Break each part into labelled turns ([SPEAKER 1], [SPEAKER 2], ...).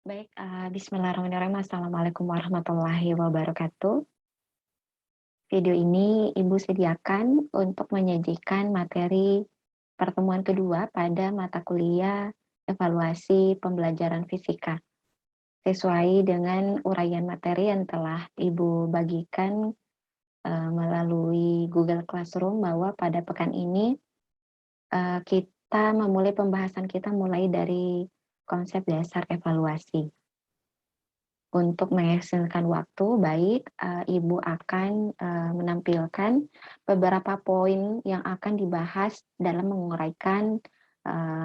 [SPEAKER 1] Baik, bismillahirrahmanirrahim. Assalamualaikum warahmatullahi wabarakatuh. Video ini Ibu sediakan untuk menyajikan materi pertemuan kedua pada mata kuliah evaluasi pembelajaran fisika. Sesuai dengan uraian materi yang telah Ibu bagikan melalui Google Classroom bahwa pada pekan ini kita memulai pembahasan kita mulai dari konsep dasar evaluasi. Untuk menghasilkan waktu, baik, Ibu akan menampilkan beberapa poin yang akan dibahas dalam menguraikan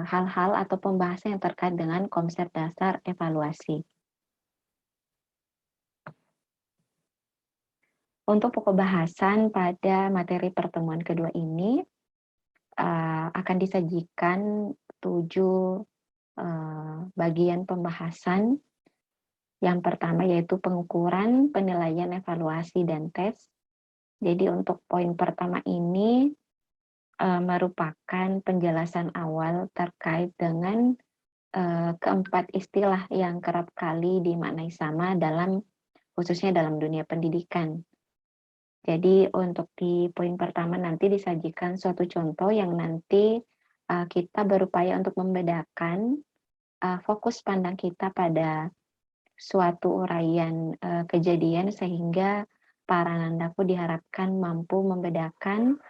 [SPEAKER 1] hal-hal atau pembahasan yang terkait dengan konsep dasar evaluasi. Untuk pokok bahasan pada materi pertemuan kedua ini akan disajikan 7 bagian pembahasan. Yang pertama yaitu pengukuran, penilaian, evaluasi, dan tes. Jadi untuk poin pertama ini merupakan penjelasan awal terkait dengan keempat istilah yang kerap kali dimaknai sama khususnya dalam dunia pendidikan. Jadi untuk di poin pertama nanti disajikan suatu contoh yang nanti kita berupaya untuk membedakan fokus pandang kita pada suatu uraian kejadian sehingga para nandaku diharapkan mampu membedakan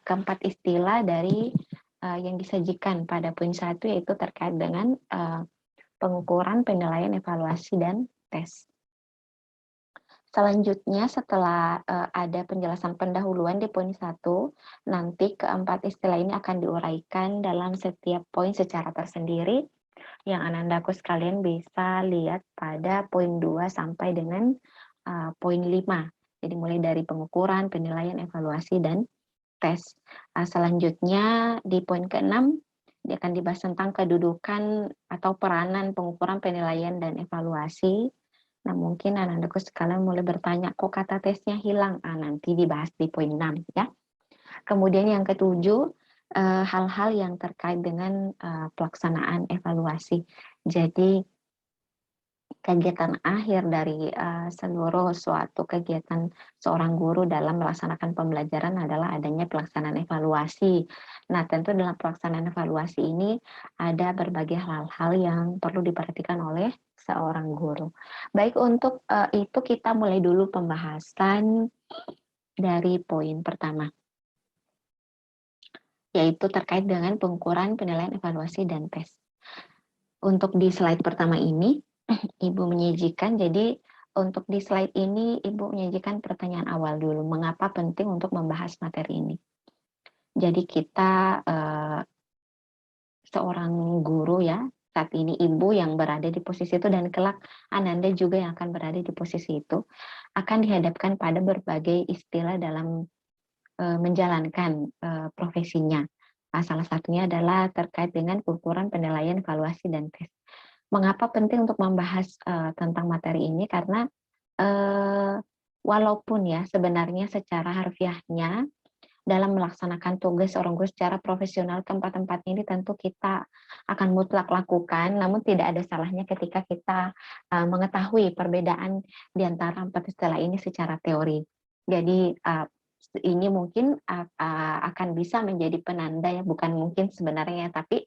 [SPEAKER 1] keempat istilah dari yang disajikan pada poin 1 yaitu terkait dengan pengukuran, penilaian, evaluasi, dan tes. Selanjutnya setelah ada penjelasan pendahuluan di poin 1, nanti keempat istilah ini akan diuraikan dalam setiap poin secara tersendiri yang anandaku sekalian bisa lihat pada poin 2 sampai dengan poin 5. Jadi mulai dari pengukuran, penilaian, evaluasi, dan tes. Selanjutnya di poin ke-6 dia akan dibahas tentang kedudukan atau peranan pengukuran, penilaian, dan evaluasi. Nah, mungkin anandaku sekalian mulai bertanya, kok kata tesnya hilang? Nanti dibahas di poin 6 ya. Kemudian yang ketujuh, hal-hal yang terkait dengan pelaksanaan evaluasi. Jadi kegiatan akhir dari seluruh suatu kegiatan seorang guru dalam melaksanakan pembelajaran adalah adanya pelaksanaan evaluasi. Nah, tentu dalam pelaksanaan evaluasi ini ada berbagai hal-hal yang perlu diperhatikan oleh seorang guru. Baik, untuk itu kita mulai dulu pembahasan dari poin pertama, yaitu terkait dengan pengukuran, penilaian, evaluasi, dan tes. Untuk di slide pertama ini, Ibu menyajikan, jadi untuk di slide ini Ibu menyajikan pertanyaan awal dulu, mengapa penting untuk membahas materi ini. Jadi kita seorang guru ya, saat ini Ibu yang berada di posisi itu dan kelak Ananda juga yang akan berada di posisi itu, akan dihadapkan pada berbagai istilah dalam menjalankan profesinya. Salah satunya adalah terkait dengan pengukuran, penilaian, evaluasi, dan tes. Mengapa penting untuk membahas tentang materi ini? Karena walaupun ya sebenarnya secara harfiahnya dalam melaksanakan tugas seorang guru secara profesional keempat-empatnya ini tentu kita akan mutlak lakukan, namun tidak ada salahnya ketika kita mengetahui perbedaan di antara empat istilah ini secara teori. Jadi ini mungkin akan bisa menjadi penanda ya, bukan mungkin sebenarnya, tapi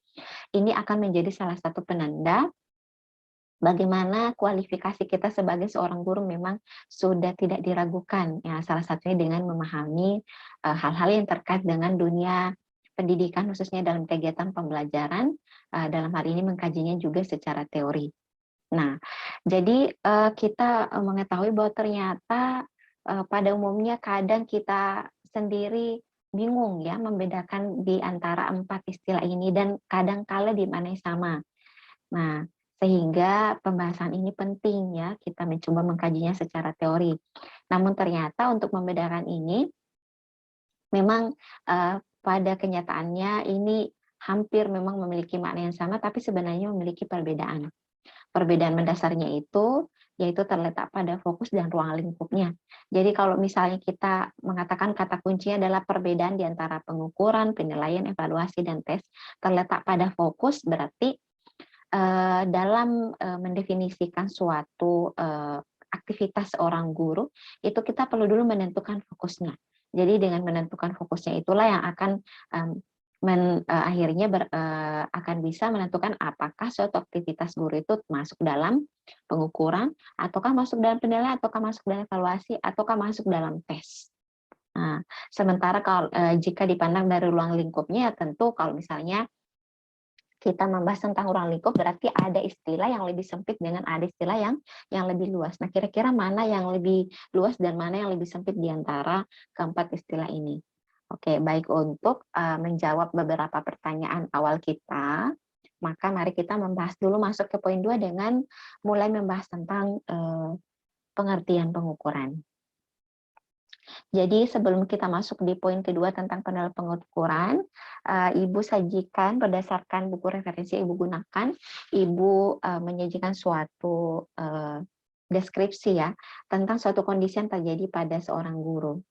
[SPEAKER 1] ini akan menjadi salah satu penanda bagaimana kualifikasi kita sebagai seorang guru memang sudah tidak diragukan, ya salah satunya dengan memahami hal-hal yang terkait dengan dunia pendidikan khususnya dalam kegiatan pembelajaran, dalam hal ini mengkajinya juga secara teori. Nah, jadi kita mengetahui bahwa ternyata pada umumnya kadang kita sendiri bingung ya membedakan di antara empat istilah ini dan kadang kala dimaknai sama. Nah, sehingga pembahasan ini penting ya, kita mencoba mengkajinya secara teori. Namun ternyata untuk membedakan ini, memang pada kenyataannya ini hampir memang memiliki makna yang sama, tapi sebenarnya memiliki perbedaan. Perbedaan mendasarnya itu yaitu terletak pada fokus dan ruang lingkupnya. Jadi kalau misalnya kita mengatakan kata kuncinya adalah perbedaan di antara pengukuran, penilaian, evaluasi, dan tes terletak pada fokus, berarti dalam mendefinisikan suatu aktivitas seorang guru, itu kita perlu dulu menentukan fokusnya. Jadi dengan menentukan fokusnya itulah yang akan akhirnya akan bisa menentukan apakah suatu aktivitas guru itu masuk dalam pengukuran, ataukah masuk dalam penilaian, ataukah masuk dalam evaluasi, ataukah masuk dalam tes. Nah, sementara kalau jika dipandang dari ruang lingkupnya, tentu kalau misalnya kita membahas tentang ruang lingkup, berarti ada istilah yang lebih sempit dengan ada istilah yang lebih luas. Nah, kira-kira mana yang lebih luas dan mana yang lebih sempit di antara keempat istilah ini? Oke, baik, untuk menjawab beberapa pertanyaan awal kita, maka mari kita membahas dulu, masuk ke poin 2 dengan mulai membahas tentang pengertian pengukuran. Jadi sebelum kita masuk di poin kedua tentang penilaian pengukuran, Ibu sajikan berdasarkan buku referensi Ibu gunakan, Ibu menyajikan suatu deskripsi ya tentang suatu kondisi yang terjadi pada seorang guru.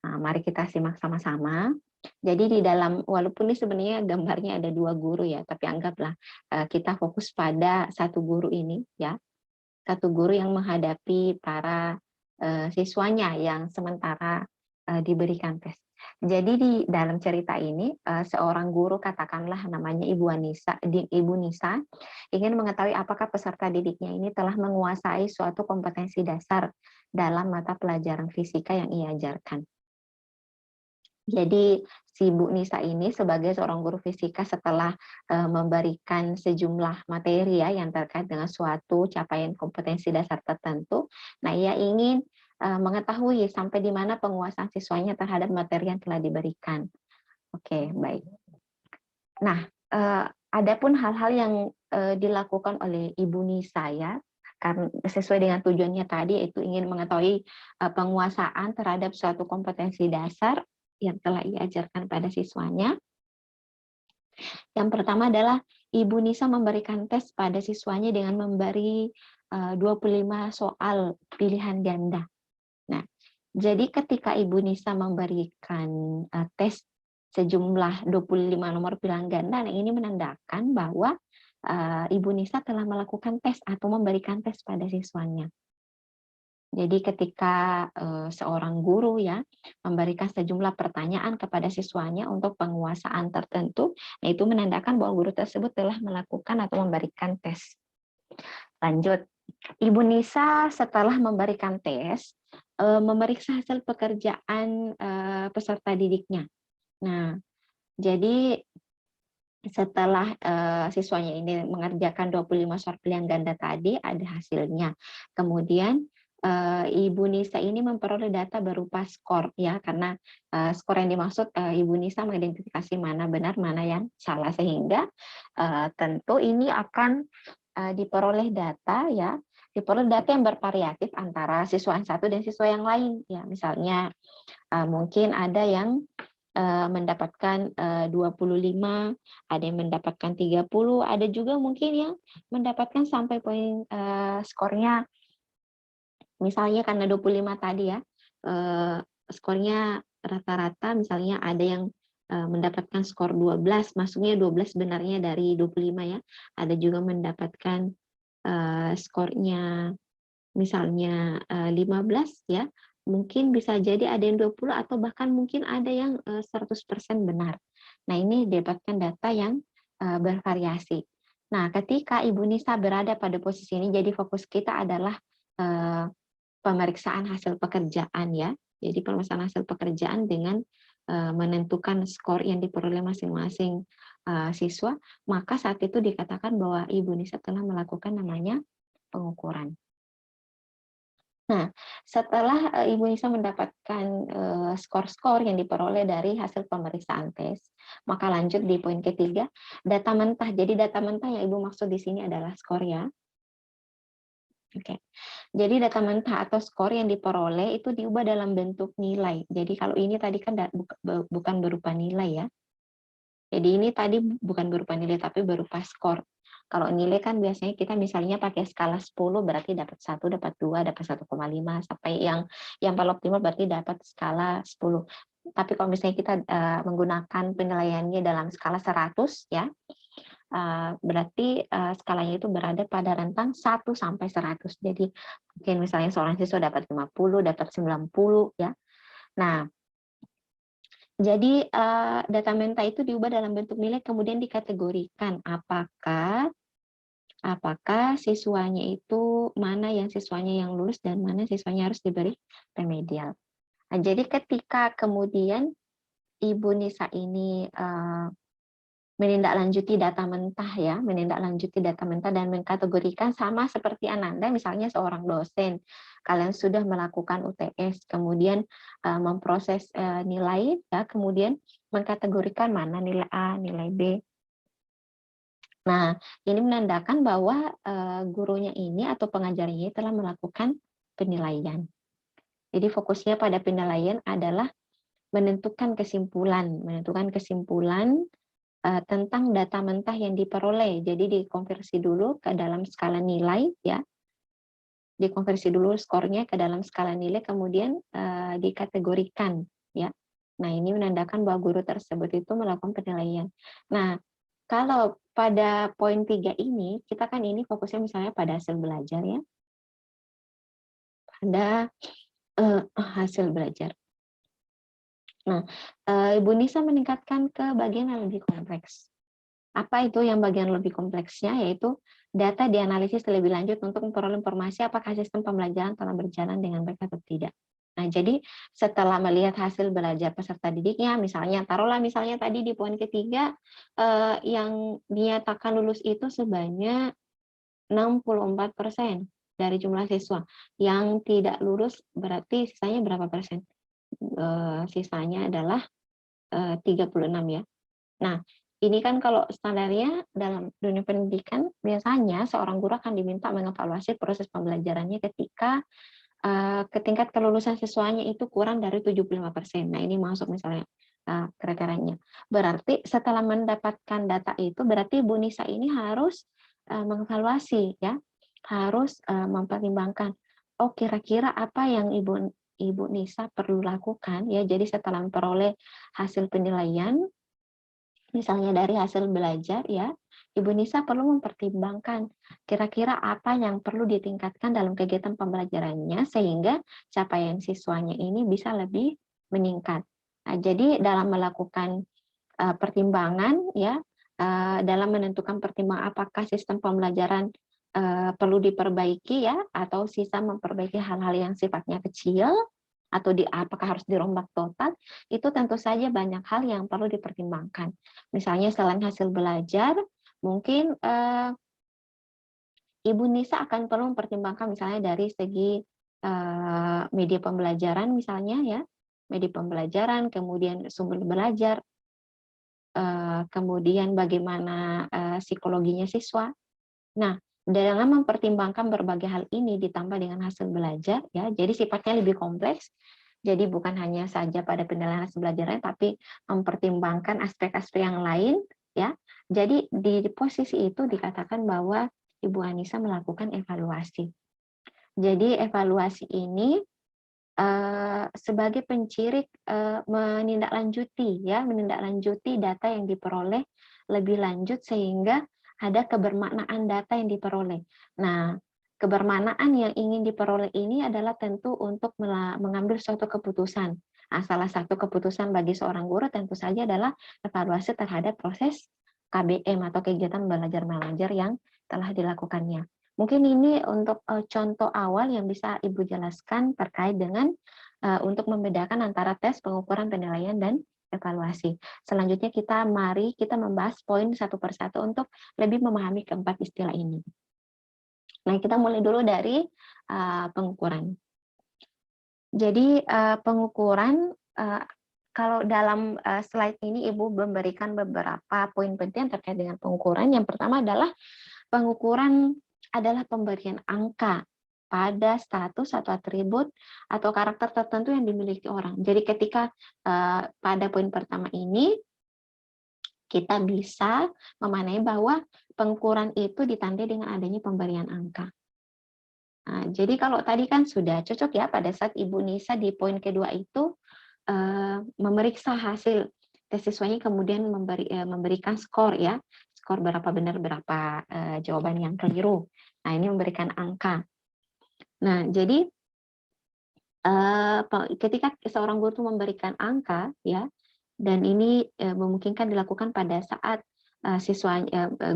[SPEAKER 1] Nah, mari kita simak sama-sama. Jadi di dalam, walaupun ini sebenarnya gambarnya ada 2 guru ya, tapi anggaplah kita fokus pada satu guru ini ya, satu guru yang menghadapi para siswanya yang sementara diberikan tes. Jadi di dalam cerita ini seorang guru, katakanlah namanya Ibu Nisa ingin mengetahui apakah peserta didiknya ini telah menguasai suatu kompetensi dasar dalam mata pelajaran fisika yang ia ajarkan. Jadi si Bu Nisa ini sebagai seorang guru fisika, setelah memberikan sejumlah materi ya yang terkait dengan suatu capaian kompetensi dasar tertentu, nah ia ingin mengetahui sampai di mana penguasaan siswanya terhadap materi yang telah diberikan. Oke, baik. Nah, adapun hal-hal yang dilakukan oleh Ibu Nisa ya, karena sesuai dengan tujuannya tadi, yaitu ingin mengetahui penguasaan terhadap suatu kompetensi dasar yang telah ia ajarkan pada siswanya. Yang pertama adalah Ibu Nisa memberikan tes pada siswanya dengan memberi 25 soal pilihan ganda. Nah, jadi ketika Ibu Nisa memberikan tes sejumlah 25 nomor pilihan ganda, nah ini menandakan bahwa Ibu Nisa telah melakukan tes atau memberikan tes pada siswanya. Jadi ketika seorang guru ya memberikan sejumlah pertanyaan kepada siswanya untuk penguasaan tertentu, nah itu menandakan bahwa guru tersebut telah melakukan atau memberikan tes. Lanjut, Ibu Nisa setelah memberikan tes, memeriksa hasil pekerjaan peserta didiknya. Nah, jadi setelah siswanya ini mengerjakan 25 soal pilihan ganda tadi, ada hasilnya. Kemudian Ibu Nisa ini memperoleh data berupa skor ya, karena skor yang dimaksud Ibu Nisa mengidentifikasi mana benar mana yang salah, sehingga tentu ini akan diperoleh data ya, diperoleh data yang bervariatif antara siswa yang satu dan siswa yang lain ya. Misalnya mungkin ada yang mendapatkan 25, ada yang mendapatkan 30, ada juga mungkin yang mendapatkan sampai poin skornya, misalnya karena 25 tadi ya, skornya rata-rata misalnya ada yang mendapatkan skor 12, masuknya 12 benarnya dari 25 ya, ada juga mendapatkan skornya misalnya 15 ya, mungkin bisa jadi ada yang 20 atau bahkan mungkin ada yang 100% benar. Nah, ini dapatkan data yang bervariasi. Nah, ketika Ibu Nisa berada pada posisi ini, jadi fokus kita adalah pemeriksaan hasil pekerjaan ya. Jadi pemeriksaan hasil pekerjaan dengan menentukan skor yang diperoleh masing-masing siswa, maka saat itu dikatakan bahwa Ibu Nisa telah melakukan namanya pengukuran. Nah, setelah Ibu Nisa mendapatkan skor-skor yang diperoleh dari hasil pemeriksaan tes, maka lanjut di poin ketiga, data mentah. Jadi data mentah yang Ibu maksud di sini adalah skor ya. Oke. Jadi data mentah atau skor yang diperoleh itu diubah dalam bentuk nilai. Jadi kalau ini tadi kan bukan berupa nilai ya. Jadi ini tadi bukan berupa nilai tapi berupa skor. Kalau nilai kan biasanya kita misalnya pakai skala 10 berarti dapat 1, dapat 2, dapat 1,5 sampai yang paling optimal berarti dapat skala 10. Tapi kalau misalnya kita menggunakan penilaiannya dalam skala 100 ya, berarti skalanya itu berada pada rentang 1 sampai 100. Jadi mungkin misalnya seorang siswa dapat 50, dapat 90 ya. Nah, jadi data menta itu diubah dalam bentuk nilai kemudian dikategorikan apakah siswanya itu mana yang siswanya yang lulus dan mana siswanya harus diberi remedial. Nah, jadi ketika kemudian Ibu Nisa ini menindaklanjuti data mentah dan mengkategorikan sama seperti Ananda, misalnya seorang dosen, kalian sudah melakukan UTS, kemudian memproses nilai, ya, kemudian mengkategorikan mana nilai A, nilai B. Nah, ini menandakan bahwa gurunya ini atau pengajarnya telah melakukan penilaian. Jadi fokusnya pada penilaian adalah menentukan kesimpulan tentang data mentah yang diperoleh. Jadi dikonversi dulu ke dalam skala nilai, ya. Dikonversi dulu skornya ke dalam skala nilai, kemudian dikategorikan, ya. Nah, ini menandakan bahwa guru tersebut itu melakukan penilaian. Nah, kalau pada poin 3 ini, kita kan ini fokusnya misalnya pada hasil belajar, ya. Pada hasil belajar. Nah, Ibu Nisa meningkatkan ke bagian yang lebih kompleks. Apa itu yang bagian lebih kompleksnya? Yaitu data dianalisis lebih lanjut untuk memperoleh informasi apakah sistem pembelajaran telah berjalan dengan baik atau tidak. Nah, jadi setelah melihat hasil belajar peserta didiknya, misalnya taruhlah misalnya tadi di poin ketiga yang dinyatakan lulus itu sebanyak 64% dari jumlah siswa. Yang tidak lulus berarti sisanya berapa persen? Sisanya adalah 36 ya. Nah, ini kan kalau standarnya dalam dunia pendidikan, biasanya seorang guru akan diminta mengevaluasi proses pembelajarannya ketika ke tingkat kelulusan siswanya itu kurang dari 75%. Nah, ini masuk misalnya kriterianya. Berarti setelah mendapatkan data itu, berarti Bu Nisa ini harus mengevaluasi, ya, harus mempertimbangkan, oh kira-kira apa yang Ibu Nisa perlu lakukan, ya. Jadi setelah memperoleh hasil penilaian, misalnya dari hasil belajar, ya, Ibu Nisa perlu mempertimbangkan kira-kira apa yang perlu ditingkatkan dalam kegiatan pembelajarannya sehingga capaian siswanya ini bisa lebih meningkat. Nah, jadi dalam melakukan pertimbangan, ya, dalam menentukan pertimbangan apakah sistem pembelajaran perlu diperbaiki, ya, atau sisa memperbaiki hal-hal yang sifatnya kecil, atau apakah harus dirombak total, itu tentu saja banyak hal yang perlu dipertimbangkan. Misalnya selain hasil belajar, mungkin Ibu Nisa akan perlu mempertimbangkan misalnya dari segi media pembelajaran misalnya, ya, media pembelajaran, kemudian sumber belajar, kemudian bagaimana psikologinya siswa. Nah, dalam mempertimbangkan berbagai hal ini ditambah dengan hasil belajar, ya, jadi sifatnya lebih kompleks. Jadi bukan hanya saja pada penilaian hasil belajarnya, tapi mempertimbangkan aspek-aspek yang lain, ya. Jadi di posisi itu dikatakan bahwa Ibu Anissa melakukan evaluasi. Jadi evaluasi ini sebagai pencirik menindaklanjuti data yang diperoleh lebih lanjut sehingga ada kebermaknaan data yang diperoleh. Nah, kebermaknaan yang ingin diperoleh ini adalah tentu untuk mengambil suatu keputusan. Nah, salah satu keputusan bagi seorang guru tentu saja adalah evaluasi terhadap proses KBM atau kegiatan belajar mengajar yang telah dilakukannya. Mungkin ini untuk contoh awal yang bisa Ibu jelaskan terkait dengan untuk membedakan antara tes, pengukuran, penilaian, dan evaluasi. Selanjutnya mari kita membahas poin satu persatu untuk lebih memahami keempat istilah ini. Nah, kita mulai dulu dari pengukuran. Jadi pengukuran, kalau dalam slide ini Ibu memberikan beberapa poin penting terkait dengan pengukuran. Yang pertama adalah pengukuran adalah pemberian angka pada status atau atribut atau karakter tertentu yang dimiliki orang. Jadi ketika pada poin pertama ini, kita bisa memaknai bahwa pengukuran itu ditandai dengan adanya pemberian angka. Nah, jadi kalau tadi kan sudah cocok ya pada saat Ibu Nisa di poin kedua itu memeriksa hasil tes siswanya kemudian memberikan skor, ya, skor berapa benar, berapa jawaban yang keliru. Nah, ini memberikan angka. Nah, jadi ketika seorang guru memberikan angka, ya, dan ini memungkinkan dilakukan pada saat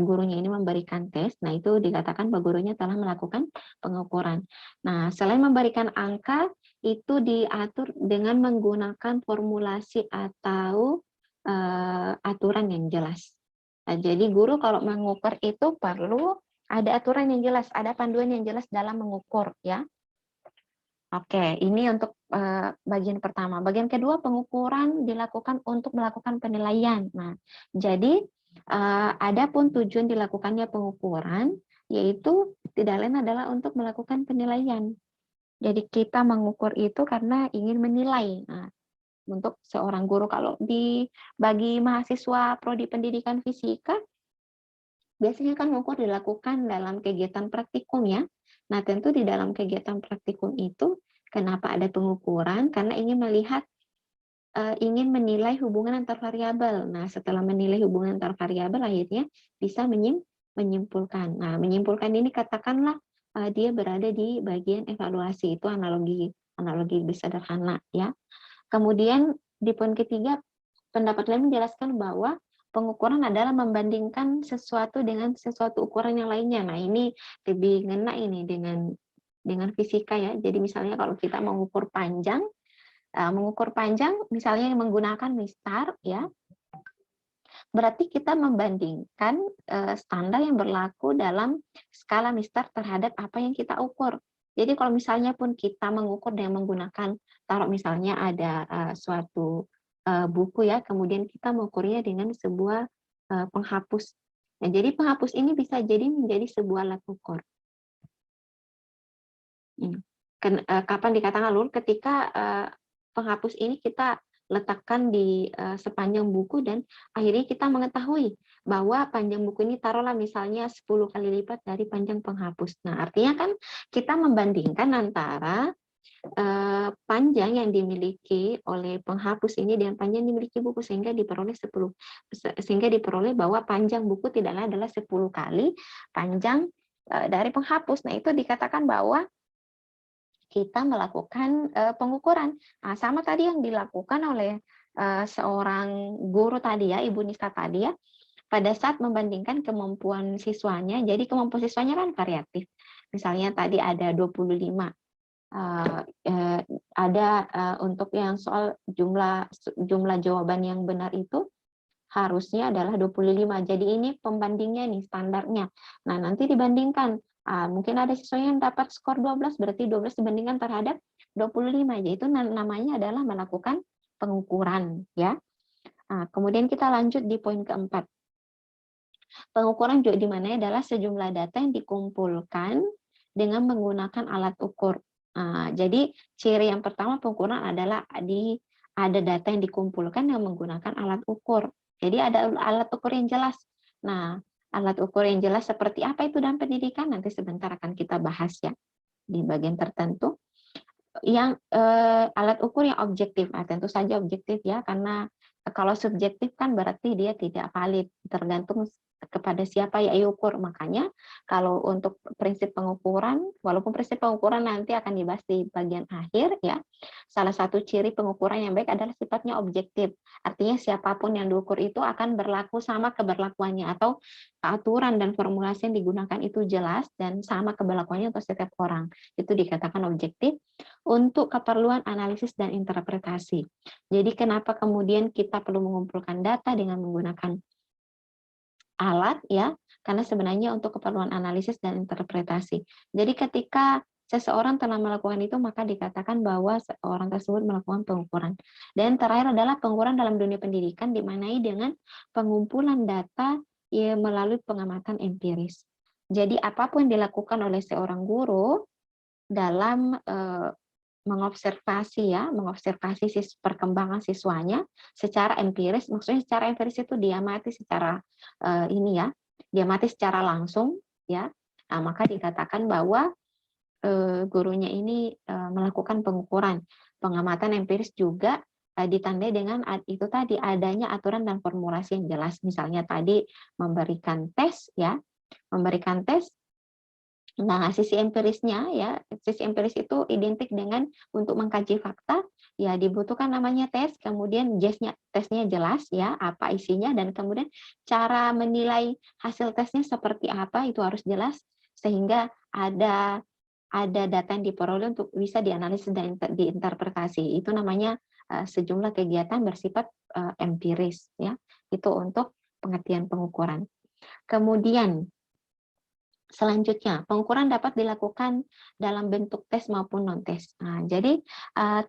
[SPEAKER 1] gurunya ini memberikan tes, nah itu dikatakan bahwa gurunya telah melakukan pengukuran. Nah, selain memberikan angka, itu diatur dengan menggunakan formulasi atau aturan yang jelas. Nah, jadi guru kalau mengukur itu perlu ada aturan yang jelas, ada panduan yang jelas dalam mengukur, ya. Oke, ini untuk bagian pertama. Bagian kedua, pengukuran dilakukan untuk melakukan penilaian. Nah, jadi ada pun tujuan dilakukannya pengukuran, yaitu tidak lain adalah untuk melakukan penilaian. Jadi kita mengukur itu karena ingin menilai. Nah, untuk seorang guru, kalau bagi mahasiswa prodi pendidikan fisika, biasanya kan mengukur dilakukan dalam kegiatan praktikum, ya. Nah, tentu di dalam kegiatan praktikum itu, kenapa ada pengukuran? Karena ingin melihat, ingin menilai hubungan antar variabel. Nah, setelah menilai hubungan antar variabel, akhirnya bisa menyimpulkan. Nah, menyimpulkan ini katakanlah dia berada di bagian evaluasi, itu analogi lebih sederhana, ya. Kemudian di poin ketiga, pendapat lain menjelaskan bahwa pengukuran adalah membandingkan sesuatu dengan sesuatu ukuran yang lainnya. Nah, ini lebih ngena ini dengan fisika, ya. Jadi misalnya kalau kita mengukur panjang misalnya menggunakan mistar, ya. Berarti kita membandingkan standar yang berlaku dalam skala mistar terhadap apa yang kita ukur. Jadi kalau misalnya pun kita mengukur dengan menggunakan, taruh misalnya ada suatu buku, ya, kemudian kita mengukurnya dengan sebuah penghapus. Nah, jadi penghapus ini bisa jadi menjadi sebuah alat ukur. Kapan dikatakan lulus? Ketika penghapus ini kita letakkan di sepanjang buku dan akhirnya kita mengetahui bahwa panjang buku ini taruhlah misalnya 10 kali lipat dari panjang penghapus. Nah, artinya kan kita membandingkan antara panjang yang dimiliki oleh penghapus ini dengan panjang yang dimiliki buku, sehingga diperoleh bahwa panjang buku tidaklah adalah 10 kali panjang dari penghapus. Nah, itu dikatakan bahwa kita melakukan pengukuran. Nah, sama tadi yang dilakukan oleh seorang guru tadi, ya, Ibu Nisa tadi, ya, pada saat membandingkan kemampuan siswanya. Jadi kemampuan siswanya kan variatif. Misalnya tadi ada 25. Ada untuk yang soal jumlah jawaban yang benar itu harusnya adalah 25. Jadi ini pembandingnya nih, standarnya. Nah, nanti dibandingkan. Mungkin ada siswa yang dapat skor 12, berarti 12 dibandingkan terhadap 25. Yaitu namanya adalah melakukan pengukuran, ya. Kemudian kita lanjut di poin keempat. Pengukuran juga dimana adalah sejumlah data yang dikumpulkan dengan menggunakan alat ukur. Jadi ciri yang pertama pengukuran adalah ada data yang dikumpulkan yang menggunakan alat ukur. Jadi ada alat ukur yang jelas. Nah, alat ukur yang jelas seperti apa itu dalam pendidikan? Nanti sebentar akan kita bahas, ya, di bagian tertentu. Yang alat ukur yang objektif, tentu saja objektif, ya, karena kalau subjektif kan berarti dia tidak valid, tergantung kepada siapa yang ukur. Makanya kalau untuk prinsip pengukuran, walaupun prinsip pengukuran nanti akan dibahas di bagian akhir, ya, salah satu ciri pengukuran yang baik adalah sifatnya objektif. Artinya siapapun yang diukur itu akan berlaku sama keberlakuannya, atau aturan dan formulasi yang digunakan itu jelas dan sama keberlakuannya untuk setiap orang. Itu dikatakan objektif untuk keperluan analisis dan interpretasi. Jadi kenapa kemudian kita perlu mengumpulkan data dengan menggunakan alat, ya, karena sebenarnya untuk keperluan analisis dan interpretasi. Jadi ketika seseorang telah melakukan itu, maka dikatakan bahwa seorang tersebut melakukan pengukuran. Dan terakhir adalah pengukuran dalam dunia pendidikan dimanai dengan pengumpulan data melalui pengamatan empiris. Jadi apapun yang dilakukan oleh seorang guru dalam mengobservasi perkembangan siswanya secara empiris. Maksudnya secara empiris itu diamati secara diamati secara langsung, ya. Nah, maka dikatakan bahwa gurunya ini melakukan pengukuran. Pengamatan empiris juga ditandai dengan itu tadi adanya aturan dan formulasi yang jelas. Misalnya tadi memberikan tes ya, memberikan tes. Nah, sisi empirisnya ya, sisi empiris itu identik dengan untuk mengkaji fakta, ya dibutuhkan namanya tes, kemudian tesnya jelas ya, apa isinya, dan kemudian cara menilai hasil tesnya seperti apa itu harus jelas, sehingga ada data yang diperoleh untuk bisa dianalisis dan diinterpretasi. Itu namanya sejumlah kegiatan bersifat empiris ya. Itu untuk pengertian pengukuran. Kemudian selanjutnya, pengukuran dapat dilakukan dalam bentuk tes maupun non-tes. Nah, jadi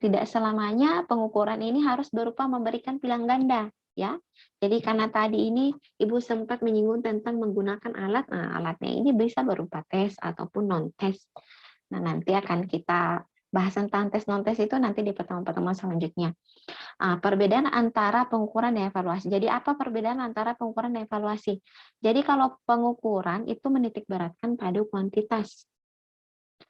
[SPEAKER 1] tidak selamanya pengukuran ini harus berupa memberikan pilihan ganda, ya. Jadi karena tadi ini Ibu sempat menyinggung tentang menggunakan alat, nah alatnya ini bisa berupa tes ataupun non-tes. Nah, nanti akan kita bahas tentang tes non-tes itu nanti di pertemuan-pertemuan selanjutnya. Perbedaan antara pengukuran dan evaluasi. Jadi apa perbedaan antara pengukuran dan evaluasi? Jadi kalau pengukuran itu menitikberatkan pada kuantitas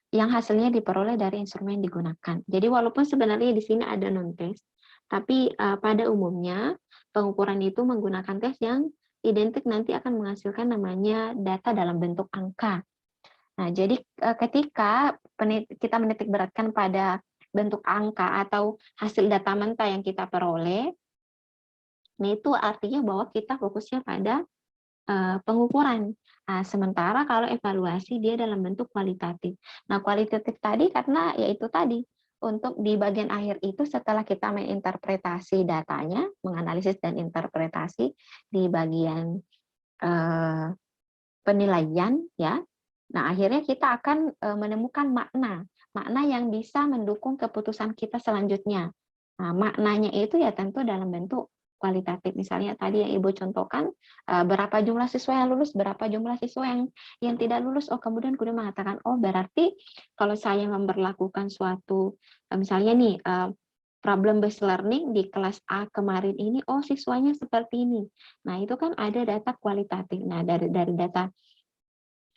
[SPEAKER 1] yang hasilnya diperoleh dari instrumen yang digunakan. Jadi walaupun sebenarnya di sini ada non-tes, tapi pada umumnya pengukuran itu menggunakan tes yang identik nanti akan menghasilkan namanya data dalam bentuk angka. Nah, jadi ketika kita menitikberatkan pada bentuk angka atau hasil data mentah yang kita peroleh, nah itu artinya bahwa kita fokusnya pada pengukuran. Nah, sementara kalau evaluasi dia dalam bentuk kualitatif. Nah, kualitatif tadi karena yaitu tadi untuk di bagian akhir itu setelah kita menginterpretasi datanya, menganalisis dan interpretasi di bagian penilaian ya. Nah, akhirnya kita akan menemukan makna yang bisa mendukung keputusan kita selanjutnya. Nah, maknanya itu ya tentu dalam bentuk kualitatif. Misalnya tadi yang Ibu contohkan, berapa jumlah siswa yang lulus, berapa jumlah siswa yang tidak lulus. Oh, kemudian mengatakan, oh berarti kalau saya memperlakukan suatu, misalnya nih, problem based learning di kelas A kemarin ini, oh siswanya seperti ini. Nah, itu kan ada data kualitatif. Nah, dari data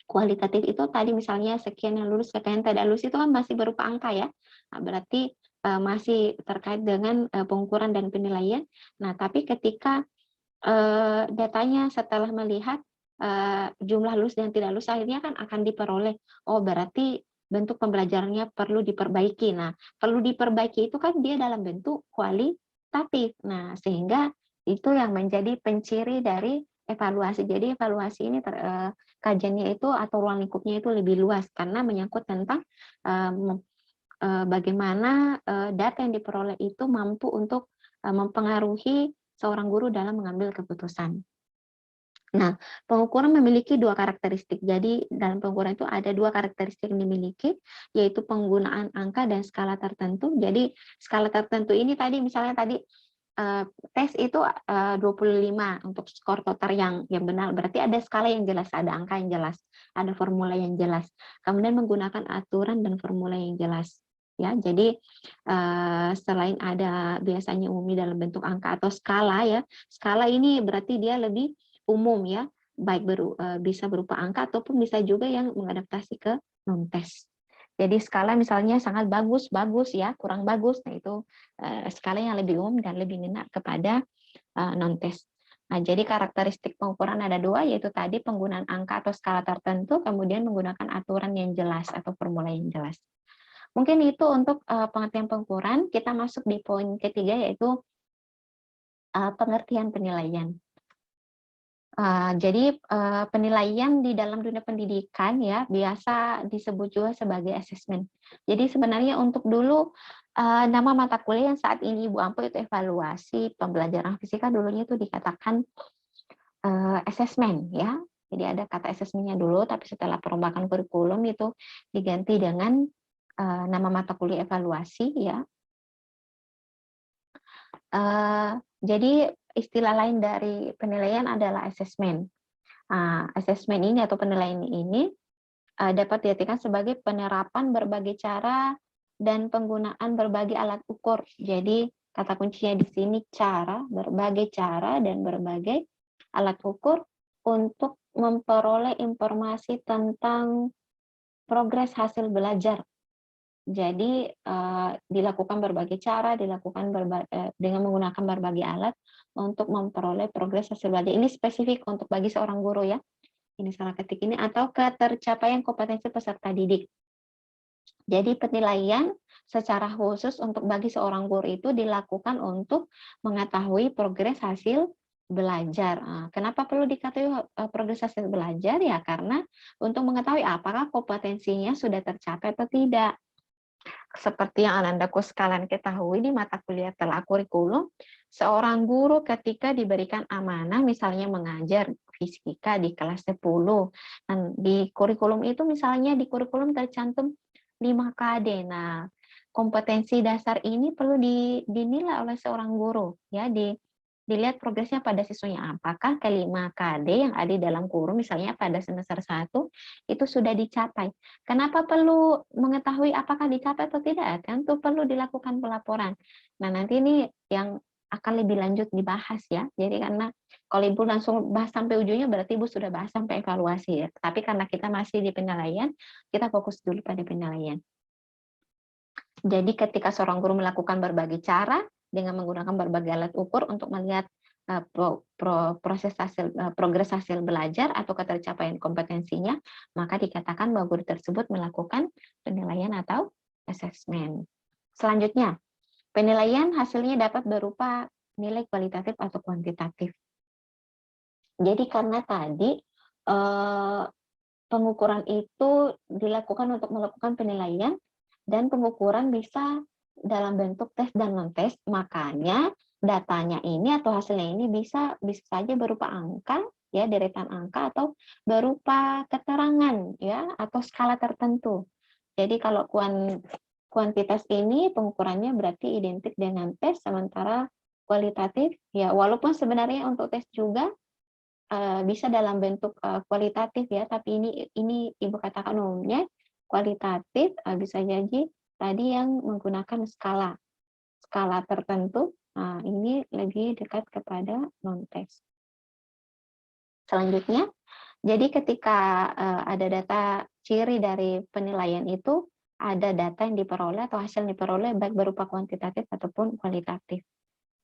[SPEAKER 1] kualitatif itu tadi misalnya sekian yang lulus, sekian yang tidak lulus itu kan masih berupa angka ya. Nah, berarti masih terkait dengan pengukuran dan penilaian. Nah, tapi ketika datanya setelah melihat jumlah lulus dan tidak lulus akhirnya kan akan diperoleh. Oh, berarti bentuk pembelajarannya perlu diperbaiki. Nah, perlu diperbaiki itu kan dia dalam bentuk kualitatif. Nah, sehingga itu yang menjadi penciri dari evaluasi. Jadi evaluasi ini kajiannya itu atau ruang lingkupnya itu lebih luas karena menyangkut tentang bagaimana data yang diperoleh itu mampu untuk mempengaruhi seorang guru dalam mengambil keputusan. Nah, pengukuran memiliki dua karakteristik. Jadi dalam pengukuran itu ada dua karakteristik yang dimiliki, yaitu penggunaan angka dan skala tertentu. Jadi skala tertentu ini tadi misalnya tadi tes itu 25 untuk skor total yang benar. Berarti ada skala yang jelas, ada angka yang jelas, ada formula yang jelas. Kemudian menggunakan aturan dan formula yang jelas. Ya, jadi selain ada biasanya umum dalam bentuk angka atau skala ya, skala ini berarti dia lebih umum ya, baik bisa berupa angka ataupun bisa juga yang mengadaptasi ke non-tes. Jadi skala misalnya sangat bagus ya, kurang bagus, nah itu skala yang lebih umum dan lebih ngena kepada non-tes. Nah, jadi karakteristik pengukuran ada dua, yaitu tadi penggunaan angka atau skala tertentu, kemudian menggunakan aturan yang jelas atau formula yang jelas. Mungkin itu untuk pengertian pengukuran. Kita masuk di poin ketiga, yaitu pengertian penilaian. Jadi penilaian di dalam dunia pendidikan ya biasa disebut juga sebagai asesmen. Jadi sebenarnya untuk dulu nama mata kuliah yang saat ini Ibu ampu itu evaluasi pembelajaran fisika, dulunya itu dikatakan asesmen ya. Jadi ada kata asesmennya dulu, tapi setelah perombakan kurikulum itu diganti dengan nama mata kuliah evaluasi ya. Jadi istilah lain dari penilaian adalah asesmen. Asesmen ini atau penilaian ini dapat diartikan sebagai penerapan berbagai cara dan penggunaan berbagai alat ukur. Jadi kata kuncinya di sini berbagai cara dan berbagai alat ukur untuk memperoleh informasi tentang progres hasil belajar Jadi dilakukan berbagai cara, dengan menggunakan berbagai alat untuk memperoleh progres hasil belajar. Ini spesifik untuk bagi seorang guru ya. Ini salah ketik ini atau ketercapaian kompetensi peserta didik. Jadi penilaian secara khusus untuk bagi seorang guru itu dilakukan untuk mengetahui progres hasil belajar. Kenapa perlu diketahui progres hasil belajar? Ya karena untuk mengetahui apakah kompetensinya sudah tercapai atau tidak. Seperti yang Ananda sekalian ketahui di mata kuliah telah kurikulum, seorang guru ketika diberikan amanah misalnya mengajar fisika di kelas 10, dan di kurikulum itu misalnya di kurikulum tercantum 5KD. Nah, kompetensi dasar ini perlu dinilai oleh seorang guru ya, dilihat progresnya pada siswanya, apakah ke-5KD yang ada di dalam kurung misalnya pada semester 1 itu sudah dicapai. Kenapa perlu mengetahui apakah dicapai atau tidak? Tentu perlu dilakukan pelaporan. Nah, nanti ini yang akan lebih lanjut dibahas ya. Jadi karena kalau Ibu langsung bahas sampai ujungnya berarti Ibu sudah bahas sampai evaluasi ya. Tapi karena kita masih di penilaian, kita fokus dulu pada penilaian. Jadi ketika seorang guru melakukan berbagai cara dengan menggunakan berbagai alat ukur untuk melihat progres hasil belajar atau ketercapaian kompetensinya, maka dikatakan bahwa guru tersebut melakukan penilaian atau asesmen. Selanjutnya, penilaian hasilnya dapat berupa nilai kualitatif atau kuantitatif. Jadi karena tadi pengukuran itu dilakukan untuk melakukan penilaian, dan pengukuran bisa dalam bentuk tes dan non-tes, makanya datanya ini atau hasilnya ini bisa saja berupa angka, ya deretan angka, atau berupa keterangan, ya atau skala tertentu. Jadi kalau kuantitas ini pengukurannya berarti identik dengan tes, sementara kualitatif, ya walaupun sebenarnya untuk tes juga bisa dalam bentuk kualitatif ya, tapi ini Ibu katakan umumnya kualitatif bisa jadi tadi yang menggunakan skala tertentu. Nah, ini lebih dekat kepada non-tes. Selanjutnya, jadi ketika ada data ciri dari penilaian itu, ada data yang diperoleh atau hasil yang diperoleh baik berupa kuantitatif ataupun kualitatif.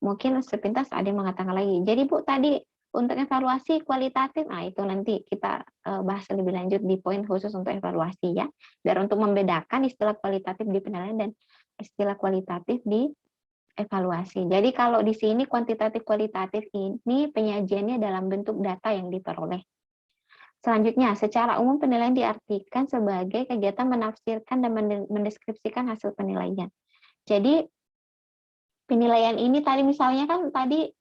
[SPEAKER 1] Mungkin sepintas ada yang mengatakan lagi. Jadi Bu tadi untuk evaluasi kualitatif, nah itu nanti kita bahas lebih lanjut di poin khusus untuk evaluasi ya. Dan untuk membedakan istilah kualitatif di penilaian dan istilah kualitatif di evaluasi. Jadi kalau di sini kuantitatif kualitatif ini penyajiannya dalam bentuk data yang diperoleh. Selanjutnya, secara umum penilaian diartikan sebagai kegiatan menafsirkan dan mendeskripsikan hasil penilaian. Jadi penilaian ini tadi misalnya kan tadi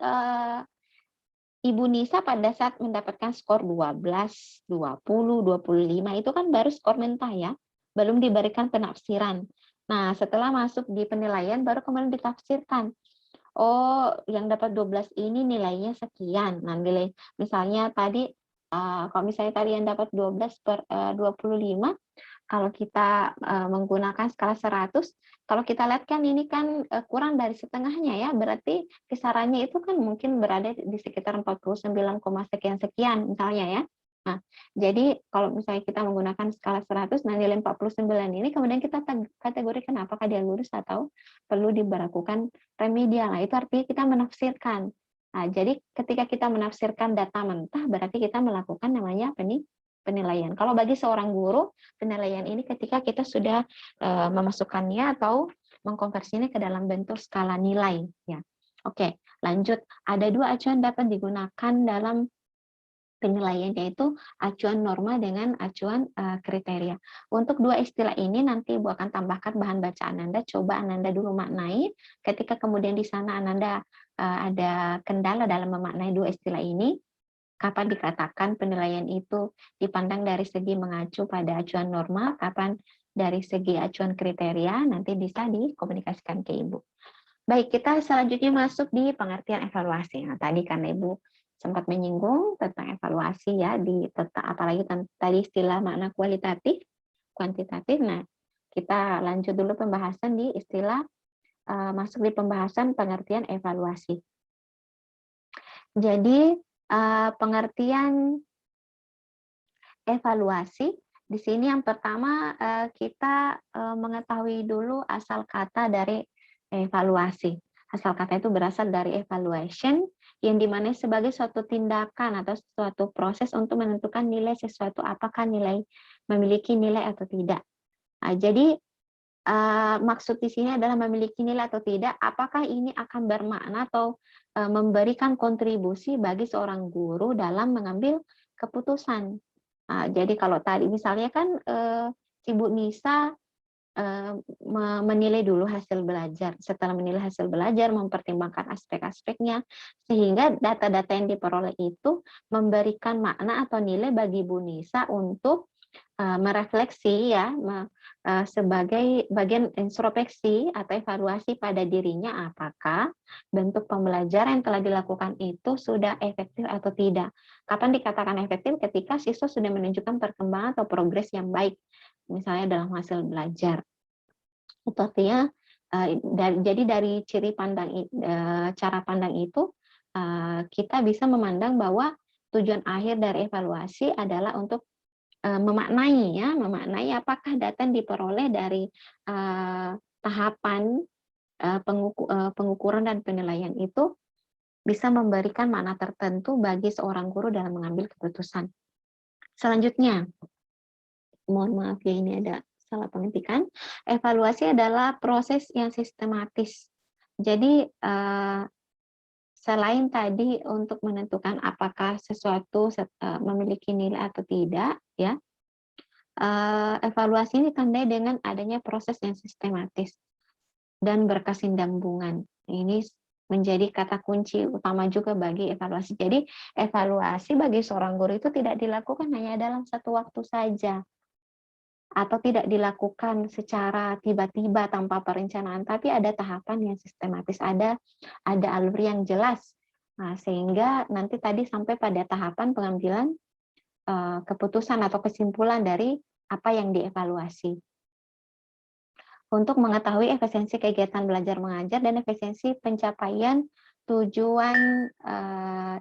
[SPEAKER 1] Ibu Nisa pada saat mendapatkan skor 12, 20, 25 itu kan baru skor mentah ya, belum diberikan penafsiran. Nah, setelah masuk di penilaian baru kemudian ditafsirkan. Oh, yang dapat 12 ini nilainya sekian. Nah, nilai misalnya tadi kalau misalnya tadi yang dapat 12/25, kalau kita menggunakan skala 100, kalau kita lihat kan ini kan kurang dari setengahnya ya, berarti kisarannya itu kan mungkin berada di sekitar 49, sekian misalnya ya. Nah, jadi kalau misalnya kita menggunakan skala 100, nah nilai 49 ini kemudian kita kategorikan apakah dia lurus atau perlu diberlakukan remedial. Nah, itu artinya kita menafsirkan. Nah, jadi ketika kita menafsirkan data mentah, berarti kita melakukan namanya penilaian. Kalau bagi seorang guru, penilaian ini ketika kita sudah memasukkannya atau mengkonversinya ke dalam bentuk skala nilai. Ya, oke, lanjut. Ada dua acuan dapat digunakan dalam penilaian, yaitu acuan norma dengan acuan kriteria. Untuk dua istilah ini nanti Ibu akan tambahkan bahan bacaan Ananda. Coba Ananda dulu maknai. Ketika kemudian di sana Ananda ada kendala dalam memaknai dua istilah ini, kapan dikatakan penilaian itu dipandang dari segi mengacu pada acuan norma, kapan dari segi acuan kriteria, nanti bisa dikomunikasikan ke Ibu. Baik, kita selanjutnya masuk di pengertian evaluasi. Nah, tadi karena Ibu sempat menyinggung tentang evaluasi ya, apalagi tadi istilah makna kualitatif, kuantitatif. Nah, kita lanjut dulu pembahasan di istilah, masuk di pembahasan pengertian evaluasi. Jadi, pengertian evaluasi Di sini yang pertama kita mengetahui dulu asal kata dari evaluasi. Asal kata itu berasal dari evaluation, yang dimana sebagai suatu tindakan atau suatu proses untuk menentukan nilai sesuatu, apakah nilai memiliki nilai atau tidak. Nah, jadi maksud di sini adalah memiliki nilai atau tidak, apakah ini akan bermakna atau memberikan kontribusi bagi seorang guru dalam mengambil keputusan. Nah, jadi kalau tadi misalnya kan Ibu Nisa menilai dulu hasil belajar. Setelah menilai hasil belajar, mempertimbangkan aspek-aspeknya, sehingga data-data yang diperoleh itu memberikan makna atau nilai bagi Bu Nisa untuk merefleksi ya, sebagai bagian introspeksi atau evaluasi pada dirinya, apakah bentuk pembelajaran yang telah dilakukan itu sudah efektif atau tidak. Kapan dikatakan efektif? Ketika siswa sudah menunjukkan perkembangan atau progres yang baik, misalnya dalam hasil belajar. Itu artinya jadi dari ciri pandang cara pandang itu kita bisa memandang bahwa tujuan akhir dari evaluasi adalah untuk memaknai apakah data yang diperoleh dari tahapan pengukuran dan penilaian itu bisa memberikan makna tertentu bagi seorang guru dalam mengambil keputusan. Selanjutnya, mohon maaf ya, ini ada salah pengetikan. Evaluasi adalah proses yang sistematis. Jadi selain tadi untuk menentukan apakah sesuatu memiliki nilai atau tidak, ya, evaluasi ini ditandai dengan adanya proses yang sistematis dan berkesinambungan. Ini menjadi kata kunci utama juga bagi evaluasi. Jadi evaluasi bagi seorang guru itu tidak dilakukan hanya dalam satu waktu saja, atau tidak dilakukan secara tiba-tiba tanpa perencanaan, tapi ada tahapan yang sistematis, ada alur yang jelas. Nah, sehingga nanti tadi sampai pada tahapan pengambilan keputusan atau kesimpulan dari apa yang dievaluasi. Untuk mengetahui efisiensi kegiatan belajar mengajar dan efisiensi pencapaian tujuan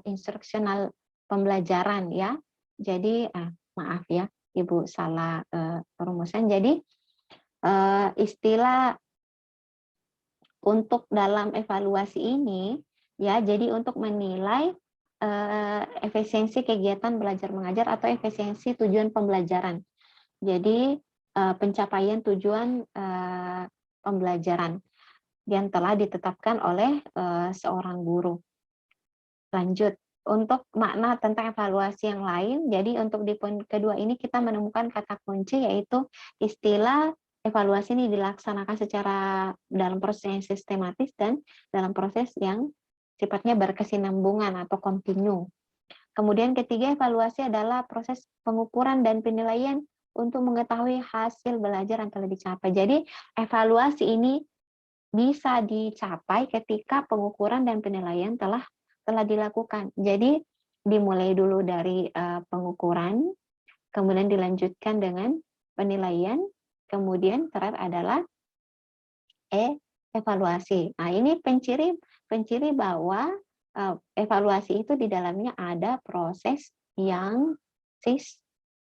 [SPEAKER 1] instruksional pembelajaran, ya. Jadi maaf ya, Ibu salah perumusan. Jadi istilah untuk dalam evaluasi ini, ya, jadi untuk menilai efisiensi kegiatan belajar mengajar atau efisiensi tujuan pembelajaran. Jadi pencapaian tujuan pembelajaran yang telah ditetapkan oleh seorang guru. Lanjut, untuk makna tentang evaluasi yang lain, jadi untuk di poin kedua ini kita menemukan kata kunci, yaitu istilah evaluasi ini dilaksanakan secara dalam proses yang sistematis dan dalam proses yang sifatnya berkesinambungan atau kontinu. Kemudian ketiga, evaluasi adalah proses pengukuran dan penilaian untuk mengetahui hasil belajar yang telah dicapai. Jadi evaluasi ini bisa dicapai ketika pengukuran dan penilaian telah dilakukan. Jadi dimulai dulu dari pengukuran, kemudian dilanjutkan dengan penilaian, kemudian terakhir adalah evaluasi. Nah, ini penciri bahwa evaluasi itu di dalamnya ada proses yang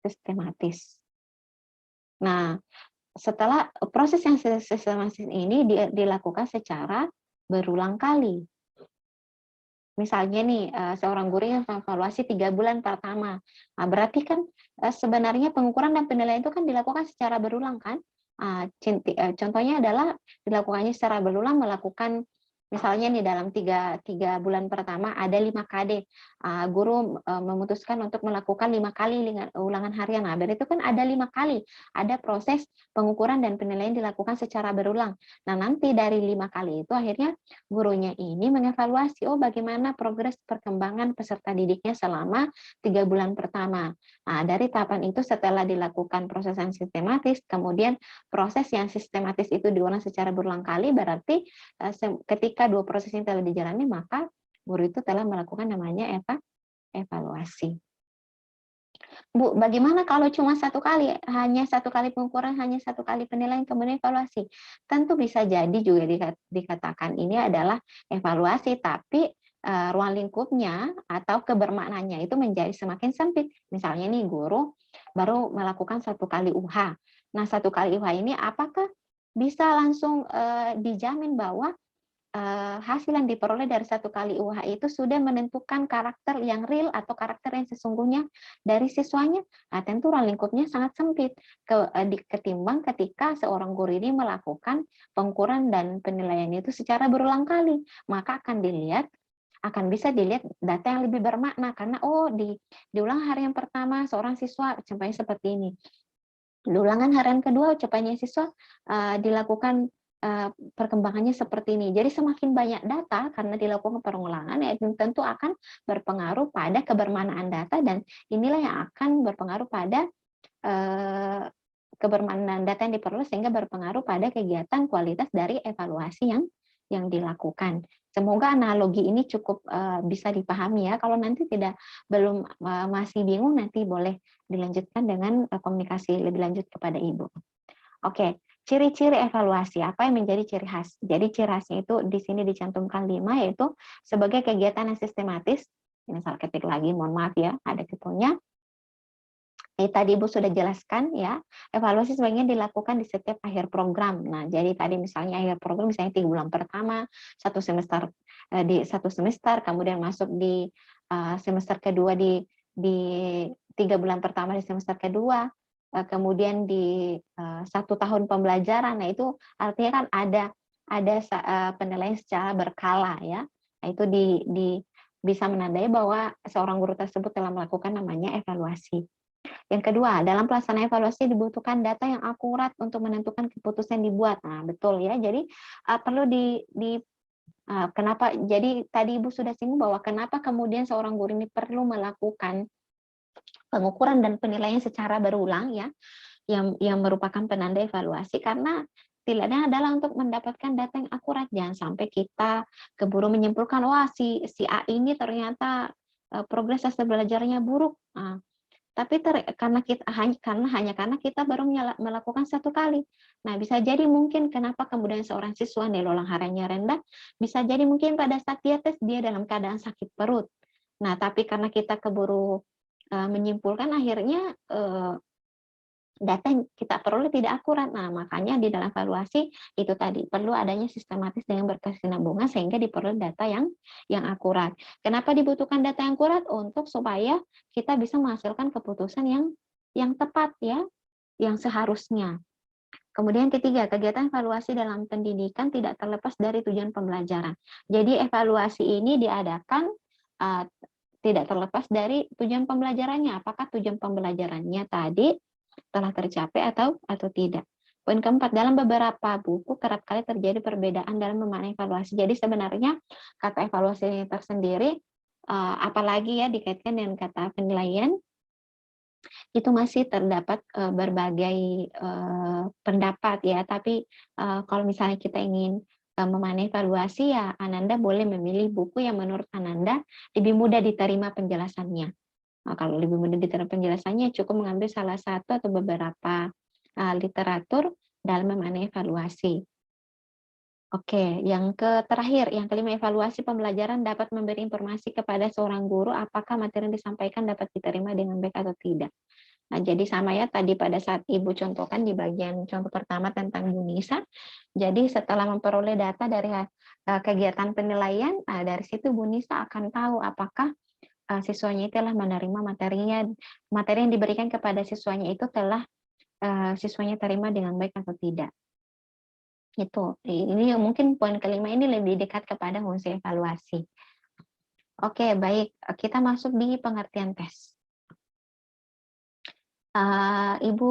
[SPEAKER 1] sistematis. Nah, setelah proses yang sistematis ini dilakukan secara berulang kali. Misalnya nih, seorang guru yang evaluasi 3 bulan pertama. Nah, berarti kan sebenarnya pengukuran dan penilaian itu kan dilakukan secara berulang kan? Contohnya adalah dilakukannya secara berulang, melakukan misalnya nih dalam tiga bulan pertama ada 5 KD, guru memutuskan untuk melakukan 5 kali ulangan harian. Nah, berarti itu kan ada 5 kali, ada proses pengukuran dan penilaian dilakukan secara berulang. Nah, nanti dari 5 kali itu akhirnya gurunya ini mengevaluasi, oh bagaimana progres perkembangan peserta didiknya selama 3 bulan pertama. Nah, dari tahapan itu setelah dilakukan proses yang sistematis, kemudian proses yang sistematis itu diulang secara berulang kali, berarti ketika 2 proses ini telah dijalani, maka guru itu telah melakukan namanya evaluasi. Bu, bagaimana kalau cuma 1 kali, hanya 1 kali pengukuran, hanya 1 kali penilaian, kemudian evaluasi? Tentu bisa jadi juga dikatakan ini adalah evaluasi, tapi ruang lingkupnya atau kebermaknanya itu menjadi semakin sempit. Misalnya nih guru baru melakukan 1 kali UH. Nah, 1 kali UH ini apakah bisa langsung dijamin bahwa hasil yang diperoleh dari 1 kali UH itu sudah menentukan karakter yang real atau karakter yang sesungguhnya dari siswanya? Nah, tentu ruang lingkupnya sangat sempit ketimbang ketika seorang guru ini melakukan pengukuran dan penilaian itu secara berulang kali. Maka akan bisa dilihat data yang lebih bermakna karena di ulang hari yang pertama seorang siswa capaiannya seperti ini. Di ulangan harian kedua capaiannya siswa dilakukan perkembangannya seperti ini. Jadi semakin banyak data karena dilakukan pengulangan, ya tentu akan berpengaruh pada kebermanaan data, dan inilah yang akan berpengaruh pada kebermanaan data yang diperoleh sehingga berpengaruh pada kegiatan kualitas dari evaluasi yang dilakukan. Semoga analogi ini cukup bisa dipahami ya. Kalau nanti masih bingung, nanti boleh dilanjutkan dengan komunikasi lebih lanjut kepada Ibu. Oke. Ciri-ciri evaluasi, apa yang menjadi ciri khas? Jadi ciri khasnya itu di sini dicantumkan 5, yaitu sebagai kegiatan yang sistematis. Ini salah ketik lagi, mohon maaf ya, ada tiponya. Tadi Ibu sudah jelaskan ya, evaluasi sebaiknya dilakukan di setiap akhir program. Nah, jadi tadi misalnya akhir program misalnya 3 bulan pertama, satu semester, kemudian masuk di semester kedua di 3 bulan pertama di semester kedua, kemudian di 1 tahun pembelajaran. Nah, itu artinya kan ada penilaian secara berkala ya. Nah, itu bisa menandai bahwa seorang guru tersebut telah melakukan namanya evaluasi. Yang kedua, dalam pelaksanaan evaluasi dibutuhkan data yang akurat untuk menentukan keputusan yang dibuat. Nah, betul ya. Jadi perlu kenapa? Jadi tadi Ibu sudah singgung bahwa kenapa kemudian seorang guru ini perlu melakukan pengukuran dan penilaian secara berulang ya, yang merupakan penanda evaluasi, karena tilanya adalah untuk mendapatkan data yang akurat. Jangan sampai kita keburu menyimpulkan, wah si A ini ternyata progres hasil belajarnya buruk. Nah, tapi karena kita baru melakukan 1 kali. Nah, bisa jadi mungkin kenapa kemudian seorang siswa nilai ulang hariannya rendah, bisa jadi mungkin pada saat dia tes dia dalam keadaan sakit perut. Nah, tapi karena kita keburu menyimpulkan, akhirnya data yang kita peroleh tidak akurat. Nah, makanya di dalam evaluasi itu tadi perlu adanya sistematis dengan berkesinambungan sehingga diperoleh data yang akurat. Kenapa dibutuhkan data yang akurat? Untuk supaya kita bisa menghasilkan keputusan yang tepat ya, yang seharusnya. Kemudian ketiga, kegiatan evaluasi dalam pendidikan tidak terlepas dari tujuan pembelajaran. Jadi evaluasi ini diadakan tidak terlepas dari tujuan pembelajarannya. Apakah tujuan pembelajarannya tadi telah tercapai atau tidak. Poin keempat, dalam beberapa buku kerap kali terjadi perbedaan dalam memaknai evaluasi. Jadi sebenarnya kata evaluasi ini tersendiri, apalagi ya dikaitkan dengan kata penilaian, itu masih terdapat berbagai pendapat ya. Tapi kalau misalnya kita ingin memaknai evaluasi, ya Ananda boleh memilih buku yang menurut Ananda lebih mudah diterima penjelasannya. Nah, kalau lebih mudah diterima penjelasannya, cukup mengambil salah satu atau beberapa literatur dalam memaknai evaluasi. Oke, yang terakhir, yang kelima, evaluasi pembelajaran dapat memberi informasi kepada seorang guru apakah materi yang disampaikan dapat diterima dengan baik atau tidak. Nah, jadi sama ya tadi pada saat Ibu contohkan di bagian contoh pertama tentang Bu Nisa. Jadi setelah memperoleh data dari kegiatan penilaian, dari situ Bu Nisa akan tahu apakah siswanya itu telah menerima materi yang diberikan kepada siswanya itu telah siswanya terima dengan baik atau tidak. Itu. Ini mungkin poin kelima ini lebih dekat kepada fungsi evaluasi. Oke, baik. Kita masuk di pengertian tes. Ibu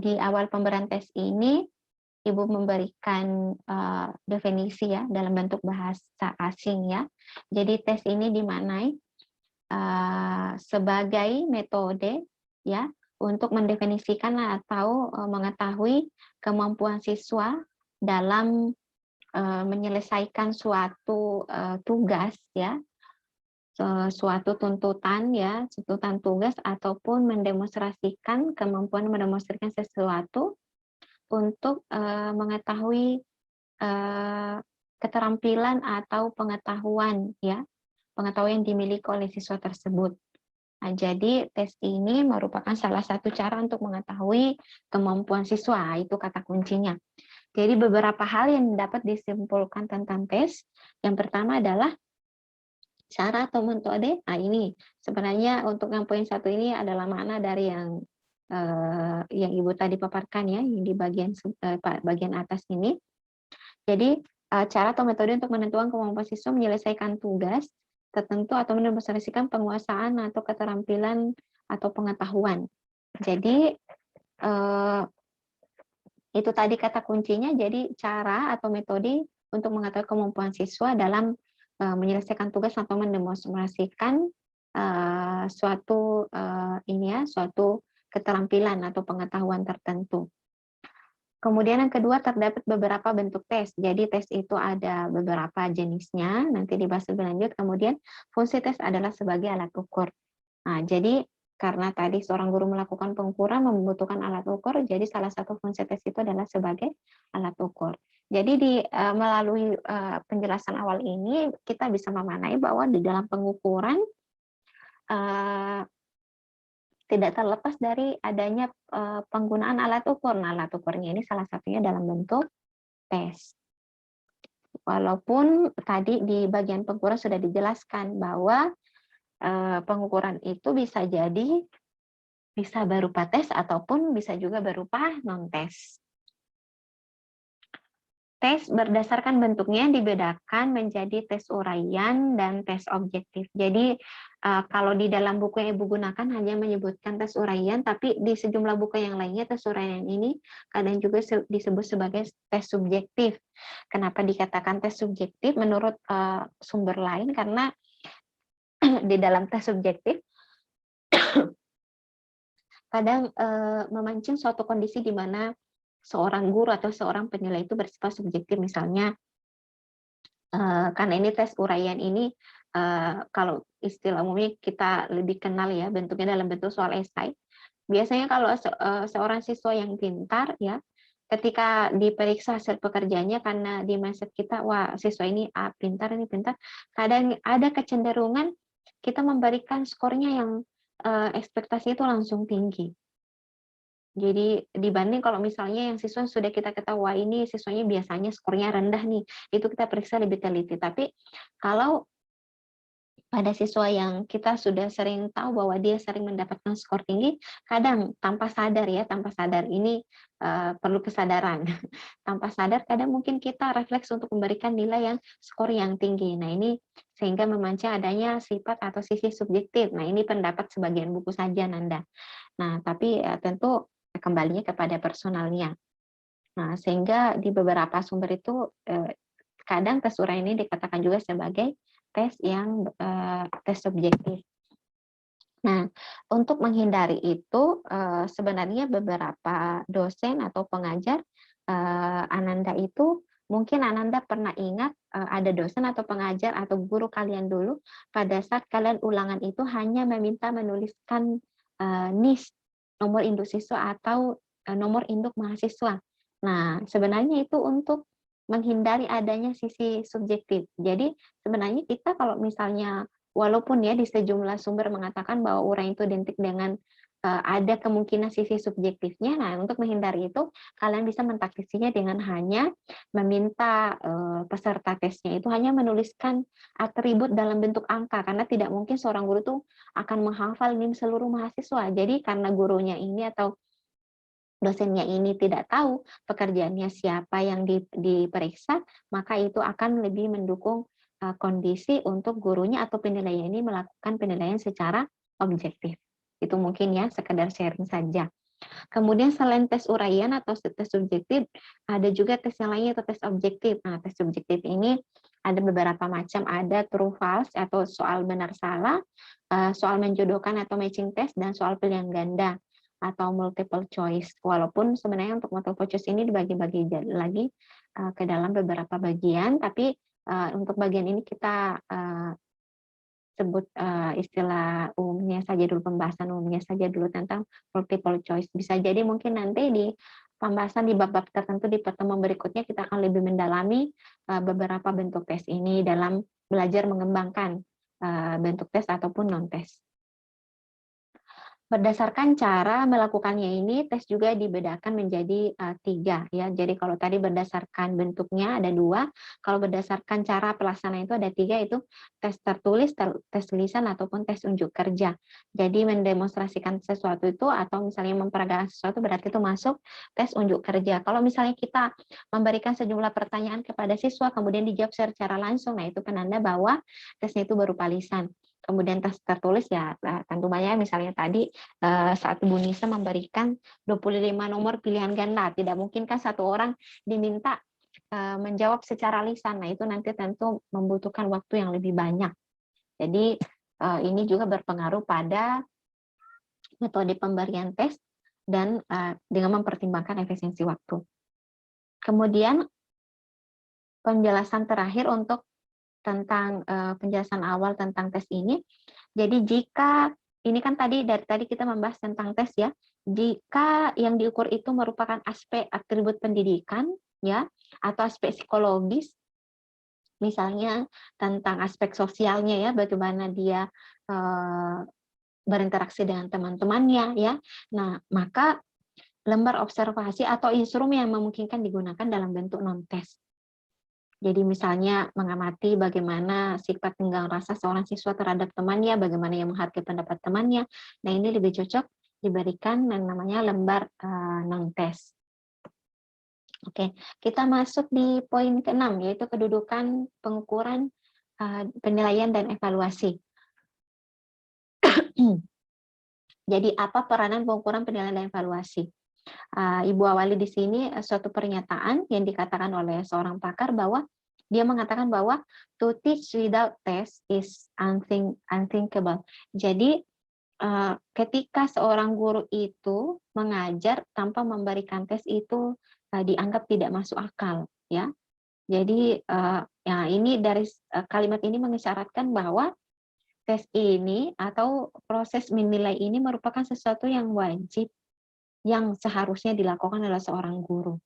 [SPEAKER 1] di awal pemberian tes ini, Ibu memberikan definisi ya dalam bentuk bahasa asing ya. Jadi tes ini dimaknai sebagai metode ya untuk mendefinisikan atau mengetahui kemampuan siswa dalam menyelesaikan suatu tugas ya, suatu tuntutan ya, tuntutan tugas, ataupun mendemonstrasikan kemampuan mendemonstrasikan sesuatu untuk mengetahui keterampilan atau pengetahuan ya, pengetahuan yang dimiliki oleh siswa tersebut. Nah, jadi tes ini merupakan salah satu cara untuk mengetahui kemampuan siswa, itu kata kuncinya. Jadi beberapa hal yang dapat disimpulkan tentang tes. Yang pertama adalah cara atau metode. Nah, ini sebenarnya untuk yang poin satu ini adalah makna dari yang Ibu tadi paparkan ya, yang di bagian atas ini. Jadi cara atau metode untuk menentukan kemampuan siswa menyelesaikan tugas tertentu atau mendemonstrasikan penguasaan atau keterampilan atau pengetahuan. Jadi itu tadi kata kuncinya. Jadi cara atau metode untuk mengetahui kemampuan siswa dalam menyelesaikan tugas atau mendemonstrasikan suatu keterampilan atau pengetahuan tertentu. Kemudian yang kedua, terdapat beberapa bentuk tes. Jadi tes itu ada beberapa jenisnya, nanti dibahas lebih lanjut. Kemudian fungsi tes adalah sebagai alat ukur. Nah, jadi karena tadi seorang guru melakukan pengukuran membutuhkan alat ukur, jadi salah satu fungsi tes itu adalah sebagai alat ukur. Jadi melalui penjelasan awal ini, kita bisa memaknai bahwa di dalam pengukuran tidak terlepas dari adanya penggunaan alat ukur. Nah, alat ukurnya ini salah satunya dalam bentuk tes. Walaupun tadi di bagian pengukuran sudah dijelaskan bahwa pengukuran itu bisa berupa tes ataupun bisa juga berupa non-tes. Tes berdasarkan bentuknya dibedakan menjadi tes uraian dan tes objektif. Jadi kalau di dalam buku yang Ibu gunakan hanya menyebutkan tes uraian, tapi di sejumlah buku yang lainnya tes uraian ini kadang juga disebut sebagai tes subjektif. Kenapa dikatakan tes subjektif? Menurut sumber lain karena di dalam tes subjektif kadang memancing suatu kondisi di mana seorang guru atau seorang penilai itu bersifat subjektif. Misalnya karena ini tes uraian ini kalau istilah umumnya kita lebih kenal ya, bentuknya dalam bentuk soal esai. Biasanya kalau seorang siswa yang pintar ya, ketika diperiksa hasil pekerjaannya, karena di mindset kita wah siswa ini pintar, ini pintar, kadang ada kecenderungan kita memberikan skornya yang ekspektasinya itu langsung tinggi. Jadi dibanding kalau misalnya yang siswa sudah kita ketahui, wah ini siswanya biasanya skornya rendah nih, itu kita periksa lebih teliti. Tapi kalau pada siswa yang kita sudah sering tahu bahwa dia sering mendapatkan skor tinggi, kadang tanpa sadar ya, tanpa sadar ini perlu kesadaran. Tanpa sadar kadang mungkin kita refleks untuk memberikan nilai yang skor yang tinggi. Nah ini sehingga memancing adanya sifat atau sisi subjektif. Nah ini pendapat sebagian buku saja Nanda. Nah tapi tentu kembalinya kepada personalnya. Nah sehingga di beberapa sumber itu kadang tes uraian ini dikatakan juga sebagai tes tes subjektif. Nah, untuk menghindari itu sebenarnya beberapa dosen atau pengajar Ananda itu mungkin Ananda pernah ingat ada dosen atau pengajar atau guru kalian dulu pada saat kalian ulangan itu hanya meminta menuliskan NIS, nomor induk siswa atau nomor induk mahasiswa. Nah, sebenarnya itu untuk menghindari adanya sisi subjektif. Jadi sebenarnya kita kalau misalnya walaupun ya di sejumlah sumber mengatakan bahwa uraian itu identik dengan ada kemungkinan sisi subjektifnya. Nah, untuk menghindari itu kalian bisa mentaktisinya dengan hanya meminta peserta tesnya itu hanya menuliskan atribut dalam bentuk angka, karena tidak mungkin seorang guru tuh akan menghafal NIM seluruh mahasiswa. Jadi karena gurunya ini atau dosennya ini tidak tahu pekerjaannya siapa yang diperiksa, maka itu akan lebih mendukung kondisi untuk gurunya atau penilaian ini melakukan penilaian secara objektif. Itu mungkin ya sekedar sharing saja. Kemudian selain tes uraian atau tes subjektif, ada juga tes yang lainnya atau tes objektif. Nah, tes subjektif ini ada beberapa macam, ada true false atau soal benar salah, soal menjodohkan atau matching test, dan soal pilihan ganda atau multiple choice. Walaupun sebenarnya untuk multiple choice ini dibagi-bagi lagi ke dalam beberapa bagian, tapi untuk bagian ini kita sebut istilah umumnya saja dulu, pembahasan umumnya saja dulu tentang multiple choice. Bisa jadi mungkin nanti di pembahasan di bab-bab tertentu di pertemuan berikutnya kita akan lebih mendalami beberapa bentuk tes ini dalam belajar mengembangkan bentuk tes ataupun non-tes. Berdasarkan cara melakukannya ini, tes juga dibedakan menjadi 3 ya. Jadi kalau tadi berdasarkan bentuknya ada 2, kalau berdasarkan cara pelaksanaan itu ada 3, itu tes tertulis, tes lisan, ataupun tes unjuk kerja. Jadi mendemonstrasikan sesuatu itu atau misalnya memperagakan sesuatu berarti itu masuk tes unjuk kerja. Kalau misalnya kita memberikan sejumlah pertanyaan kepada siswa kemudian dijawab secara langsung, nah itu penanda bahwa tesnya itu berupa lisan. Kemudian tes tertulis ya tentu banyak misalnya tadi saat Ibu Nisa memberikan 25 nomor pilihan ganda, tidak mungkin kan satu orang diminta menjawab secara lisan. Nah, itu nanti tentu membutuhkan waktu yang lebih banyak. Jadi ini juga berpengaruh pada metode pemberian tes dan dengan mempertimbangkan efisiensi waktu. Kemudian penjelasan terakhir untuk tentang penjelasan awal tentang tes ini. Jadi jika ini kan dari tadi kita membahas tentang tes ya. Jika yang diukur itu merupakan aspek atribut pendidikan ya atau aspek psikologis, misalnya tentang aspek sosialnya ya, bagaimana dia berinteraksi dengan teman-temannya ya. Nah, maka lembar observasi atau instrumen yang memungkinkan digunakan dalam bentuk non tes. Jadi misalnya mengamati bagaimana sifat tenggang rasa seorang siswa terhadap temannya, bagaimana ia menghargai pendapat temannya. Nah, ini lebih cocok diberikan yang namanya lembar non-tes. Oke, kita masuk di poin ke-6, yaitu kedudukan pengukuran penilaian dan evaluasi. Jadi apa peranan pengukuran penilaian dan evaluasi? Ibu awali di sini suatu pernyataan yang dikatakan oleh seorang pakar bahwa dia mengatakan bahwa to teach without test is unthinkable. Jadi ketika seorang guru itu mengajar tanpa memberikan tes itu dianggap tidak masuk akal, ya. Jadi ya ini dari kalimat ini mengisyaratkan bahwa tes ini atau proses menilai ini merupakan sesuatu yang wajib yang seharusnya dilakukan oleh seorang guru.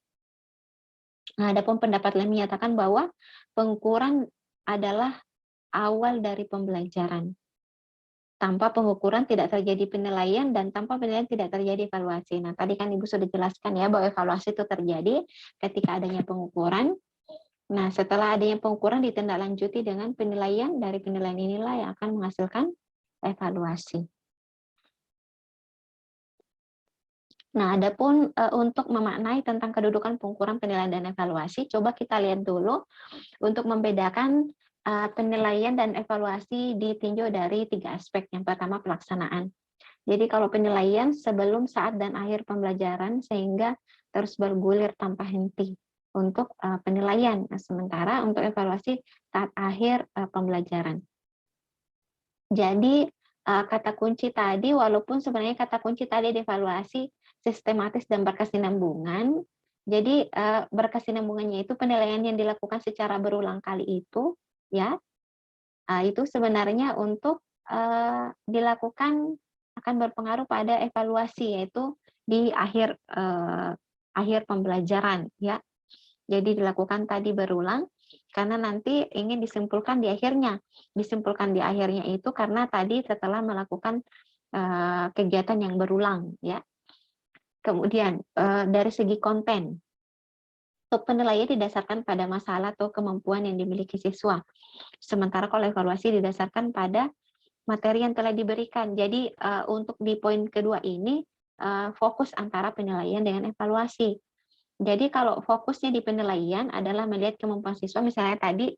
[SPEAKER 1] Nah, adapun pendapat lain menyatakan bahwa pengukuran adalah awal dari pembelajaran. Tanpa pengukuran tidak terjadi penilaian dan tanpa penilaian tidak terjadi evaluasi. Nah, tadi kan Ibu sudah jelaskan ya bahwa evaluasi itu terjadi ketika adanya pengukuran. Nah, setelah adanya pengukuran ditindaklanjuti dengan penilaian, dari penilaian inilah yang akan menghasilkan evaluasi. Nah, adapun untuk memaknai tentang kedudukan pengukuran penilaian dan evaluasi, coba kita lihat dulu untuk membedakan penilaian dan evaluasi ditinjau dari 3 aspek. Yang pertama pelaksanaan. Jadi kalau penilaian sebelum, saat, dan akhir pembelajaran sehingga terus bergulir tanpa henti untuk penilaian. Nah, sementara untuk evaluasi saat akhir pembelajaran. Jadi kata kunci tadi, walaupun sebenarnya kata kunci tadi dievaluasi sistematis dan berkesinambungan, jadi berkesinambungannya itu penilaian yang dilakukan secara berulang kali itu, ya, itu sebenarnya untuk dilakukan akan berpengaruh pada evaluasi, yaitu di akhir pembelajaran, ya. Jadi dilakukan tadi berulang karena nanti ingin disimpulkan di akhirnya. Disimpulkan di akhirnya itu karena tadi setelah melakukan kegiatan yang berulang, ya. Kemudian dari segi konten, untuk penilaian didasarkan pada masalah atau kemampuan yang dimiliki siswa. Sementara kalau evaluasi didasarkan pada materi yang telah diberikan. Jadi untuk di poin kedua ini fokus antara penilaian dengan evaluasi. Jadi kalau fokusnya di penilaian adalah melihat kemampuan siswa, misalnya tadi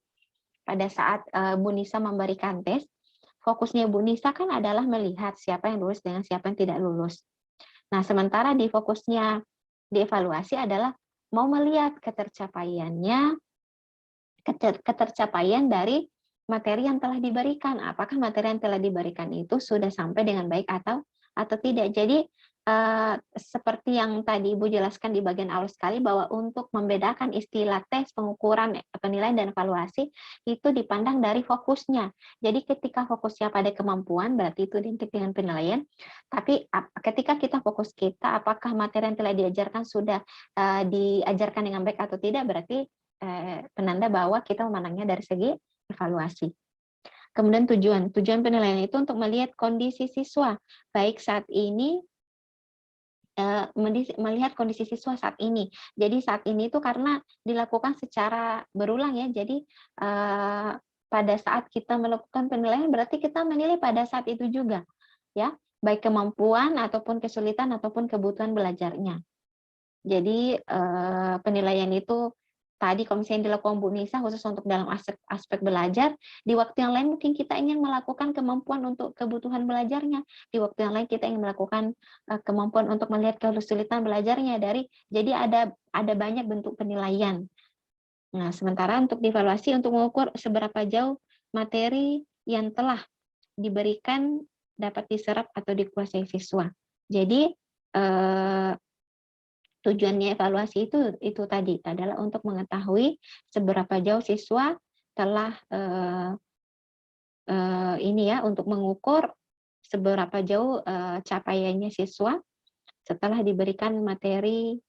[SPEAKER 1] pada saat Bu Nisa memberikan tes, fokusnya Bu Nisa kan adalah melihat siapa yang lulus dengan siapa yang tidak lulus. Nah, sementara di fokusnya di evaluasi adalah mau melihat ketercapaian dari materi yang telah diberikan. Apakah materi yang telah diberikan itu sudah sampai dengan baik atau tidak. Jadi seperti yang tadi Ibu jelaskan di bagian awal sekali, bahwa untuk membedakan istilah tes, pengukuran, penilaian, dan evaluasi itu dipandang dari fokusnya. Jadi ketika fokusnya pada kemampuan berarti itu identik dengan penilaian, tapi ketika kita fokus apakah materi yang telah diajarkan sudah diajarkan dengan baik atau tidak, berarti penanda bahwa kita memandangnya dari segi evaluasi. Kemudian tujuan penilaian itu untuk melihat kondisi siswa, baik saat ini, melihat kondisi siswa saat ini. Jadi saat ini itu karena dilakukan secara berulang ya. Jadi pada saat kita melakukan penilaian berarti kita menilai pada saat itu juga, ya, baik kemampuan ataupun kesulitan ataupun kebutuhan belajarnya. Jadi penilaian itu tadi kalau misalnya dilakukan Bu Nisa khusus untuk dalam aspek belajar, di waktu yang lain mungkin kita ingin melakukan kemampuan untuk kebutuhan belajarnya, di waktu yang lain kita ingin melakukan kemampuan untuk melihat kesulitan belajarnya jadi ada banyak bentuk penilaian. Nah, sementara untuk dievaluasi untuk mengukur seberapa jauh materi yang telah diberikan dapat diserap atau dikuasai siswa. Jadi tujuannya evaluasi itu tadi adalah untuk mengetahui seberapa jauh siswa telah ini ya, untuk mengukur seberapa jauh capaiannya siswa setelah diberikan materi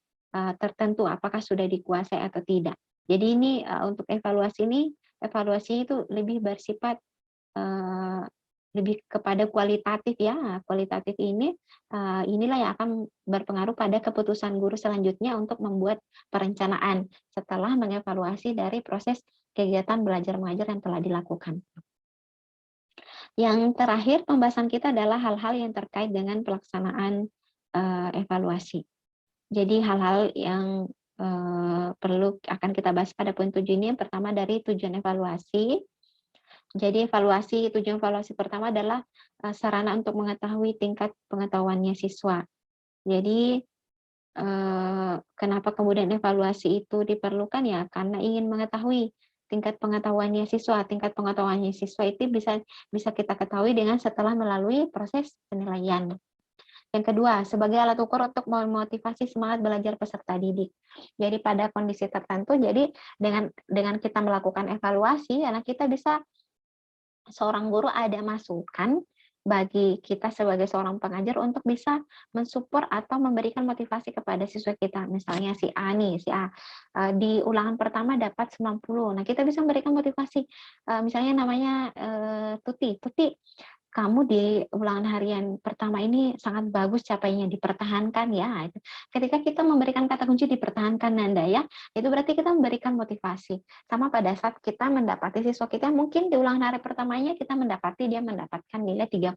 [SPEAKER 1] tertentu, apakah sudah dikuasai atau tidak. Jadi ini untuk evaluasi itu lebih bersifat lebih kepada kualitatif ya. Kualitatif inilah yang akan berpengaruh pada keputusan guru selanjutnya untuk membuat perencanaan setelah mengevaluasi dari proses kegiatan belajar mengajar yang telah dilakukan. Yang terakhir pembahasan kita adalah hal-hal yang terkait dengan pelaksanaan evaluasi. Jadi hal-hal yang perlu akan kita bahas pada poin 7 ini, yang pertama dari tujuan evaluasi. Jadi tujuan evaluasi pertama adalah sarana untuk mengetahui tingkat pengetahuannya siswa. Jadi kenapa kemudian evaluasi itu diperlukan ya? Karena ingin mengetahui tingkat pengetahuannya siswa. Tingkat pengetahuannya siswa itu bisa kita ketahui dengan setelah melalui proses penilaian. Yang kedua, sebagai alat ukur untuk memotivasi semangat belajar peserta didik. Jadi pada kondisi tertentu, jadi dengan kita melakukan evaluasi, anak kita bisa seorang guru ada masukan bagi kita sebagai seorang pengajar untuk bisa mensupport atau memberikan motivasi kepada siswa kita. Misalnya si A di ulangan pertama dapat 90. Nah, kita bisa memberikan motivasi. Misalnya namanya Tuti, kamu di ulangan harian pertama ini sangat bagus capaiannya, dipertahankan ya. Ketika kita memberikan kata kunci dipertahankan Nanda ya, itu berarti kita memberikan motivasi. Sama pada saat kita mendapati siswa kita mungkin di ulangan hari pertamanya kita mendapati dia mendapatkan nilai 30.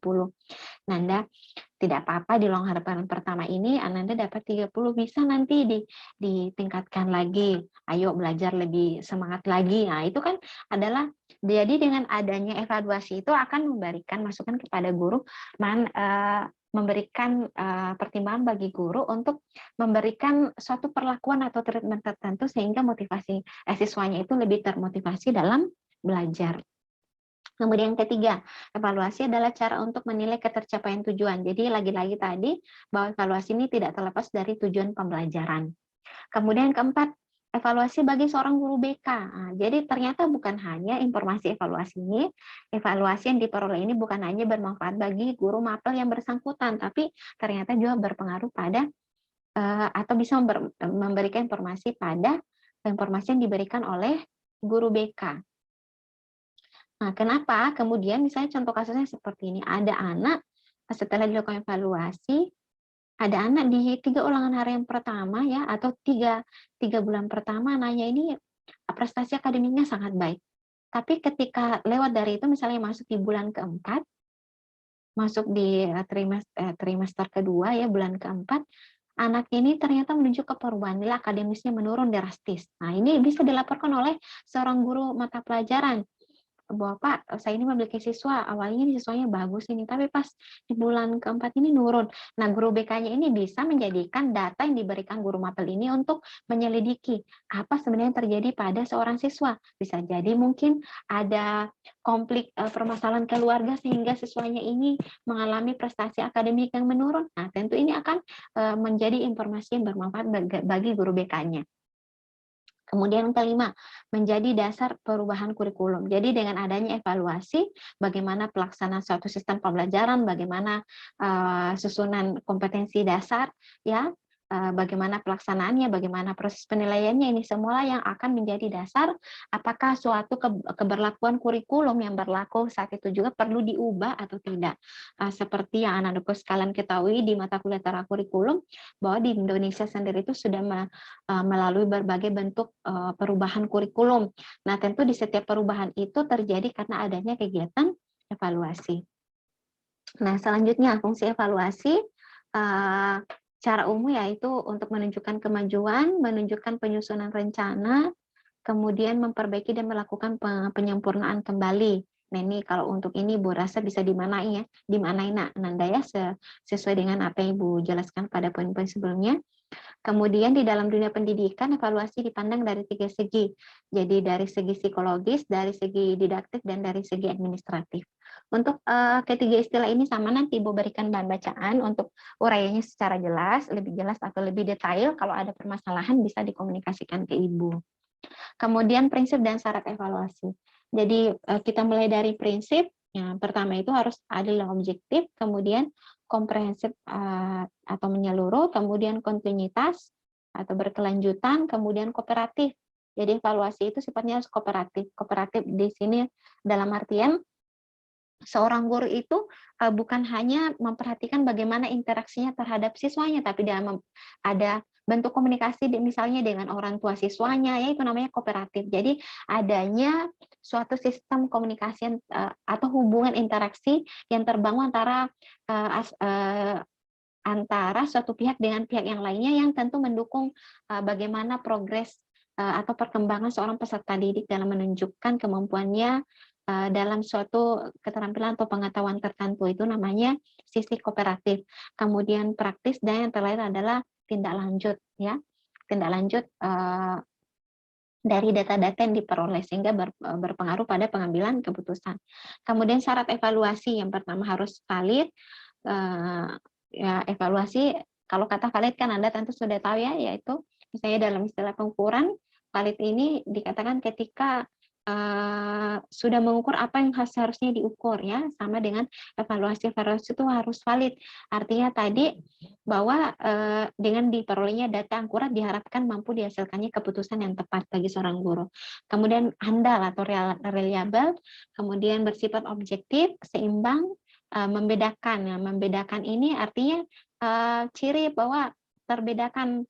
[SPEAKER 1] Nanda, tidak apa-apa di ulangan harapan pertama ini Ananda dapat 30, bisa nanti ditingkatkan lagi. Ayo belajar lebih semangat lagi. Nah, itu kan adalah jadi dengan adanya evaluasi itu akan memberikan masukan kepada guru memberikan pertimbangan bagi guru untuk memberikan suatu perlakuan atau treatment tertentu sehingga motivasi siswanya itu lebih termotivasi dalam belajar. Kemudian yang ketiga, evaluasi adalah cara untuk menilai ketercapaian tujuan. Jadi lagi-lagi tadi bahwa evaluasi ini tidak terlepas dari tujuan pembelajaran. Kemudian keempat, evaluasi bagi seorang guru BK. Nah, jadi ternyata bukan hanya informasi evaluasi yang diperoleh ini bukan hanya bermanfaat bagi guru mapel yang bersangkutan, tapi ternyata juga berpengaruh pada atau bisa memberikan informasi pada informasi yang diberikan oleh guru BK. Nah, kenapa? Kemudian misalnya contoh kasusnya seperti ini, ada anak setelah dilakukan evaluasi, ada anak di 3 ulangan hari yang pertama ya, atau tiga bulan pertama anaknya ini prestasi akademiknya sangat baik. Tapi ketika lewat dari itu misalnya masuk di bulan keempat, masuk di trimester kedua ya, bulan keempat, anaknya ini ternyata menuju ke perubahan nilai akademisnya menurun drastis. Nah, ini bisa dilaporkan oleh seorang guru mata pelajaran bahwa Pak, saya ini memiliki siswa, awalnya ini siswanya bagus ini, tapi pas di bulan keempat ini nurun. Nah, guru BK-nya ini bisa menjadikan data yang diberikan guru mapel ini untuk menyelidiki apa sebenarnya yang terjadi pada seorang siswa. Bisa jadi mungkin ada konflik permasalahan keluarga sehingga siswanya ini mengalami prestasi akademik yang menurun. Nah, tentu ini akan menjadi informasi yang bermanfaat bagi guru BK-nya. Kemudian kelima, menjadi dasar perubahan kurikulum. Jadi dengan adanya evaluasi, bagaimana pelaksanaan suatu sistem pembelajaran, bagaimana susunan kompetensi dasar, ya, bagaimana pelaksanaannya, bagaimana proses penilaiannya, ini semua yang akan menjadi dasar apakah suatu keberlakuan kurikulum yang berlaku saat itu juga perlu diubah atau tidak. Seperti yang anak-anakku sekalian ketahui di mata kuliah tara kurikulum, bahwa di Indonesia sendiri itu sudah melalui berbagai bentuk perubahan kurikulum. Nah, tentu di setiap perubahan itu terjadi karena adanya kegiatan evaluasi. Nah, selanjutnya fungsi evaluasi secara umum yaitu untuk menunjukkan kemajuan, menunjukkan penyusunan rencana, kemudian memperbaiki dan melakukan penyempurnaan kembali. Nah, ini kalau untuk ini Bu rasa bisa dimanai ya, dimanai Nanda ya, sesuai dengan apa yang Ibu jelaskan pada poin-poin sebelumnya. Kemudian di dalam dunia pendidikan, evaluasi dipandang dari 3 segi. Jadi dari segi psikologis, dari segi didaktik, dan dari segi administratif. Untuk ketiga istilah ini sama, nanti Ibu berikan bahan bacaan untuk uraiannya secara jelas, lebih jelas atau lebih detail. Kalau ada permasalahan bisa dikomunikasikan ke Ibu. Kemudian prinsip dan syarat evaluasi. Jadi kita mulai dari prinsip. Yang pertama itu harus adil dan objektif, kemudian komprehensif atau menyeluruh, kemudian kontinuitas atau berkelanjutan, kemudian kooperatif. Jadi evaluasi itu sifatnya harus kooperatif. Kooperatif di sini dalam artian seorang guru itu bukan hanya memperhatikan bagaimana interaksinya terhadap siswanya, tapi ada bentuk komunikasi misalnya dengan orang tua siswanya, ya itu namanya kooperatif. Jadi adanya suatu sistem komunikasi atau hubungan interaksi yang terbangun antara suatu pihak dengan pihak yang lainnya, yang tentu mendukung bagaimana progres atau perkembangan seorang peserta didik dalam menunjukkan kemampuannya dalam suatu keterampilan atau pengetahuan tertentu. Itu namanya sisi kooperatif. Kemudian praktis, dan yang terakhir adalah tindak lanjut, ya, tindak lanjut dari data-data yang diperoleh sehingga berpengaruh pada pengambilan keputusan. Kemudian syarat evaluasi yang pertama harus valid. Ya, evaluasi, kalau kata valid kan Anda tentu sudah tahu ya, yaitu misalnya dalam istilah pengukuran, valid ini dikatakan ketika sudah mengukur apa yang seharusnya diukur, ya, sama dengan evaluasi itu harus valid. Artinya tadi bahwa dengan diperolehnya data yang akurat diharapkan mampu dihasilkannya keputusan yang tepat bagi seorang guru. Kemudian handal atau reliable, kemudian bersifat objektif, seimbang, membedakan. Ya, membedakan ini artinya ciri bahwa terbedakan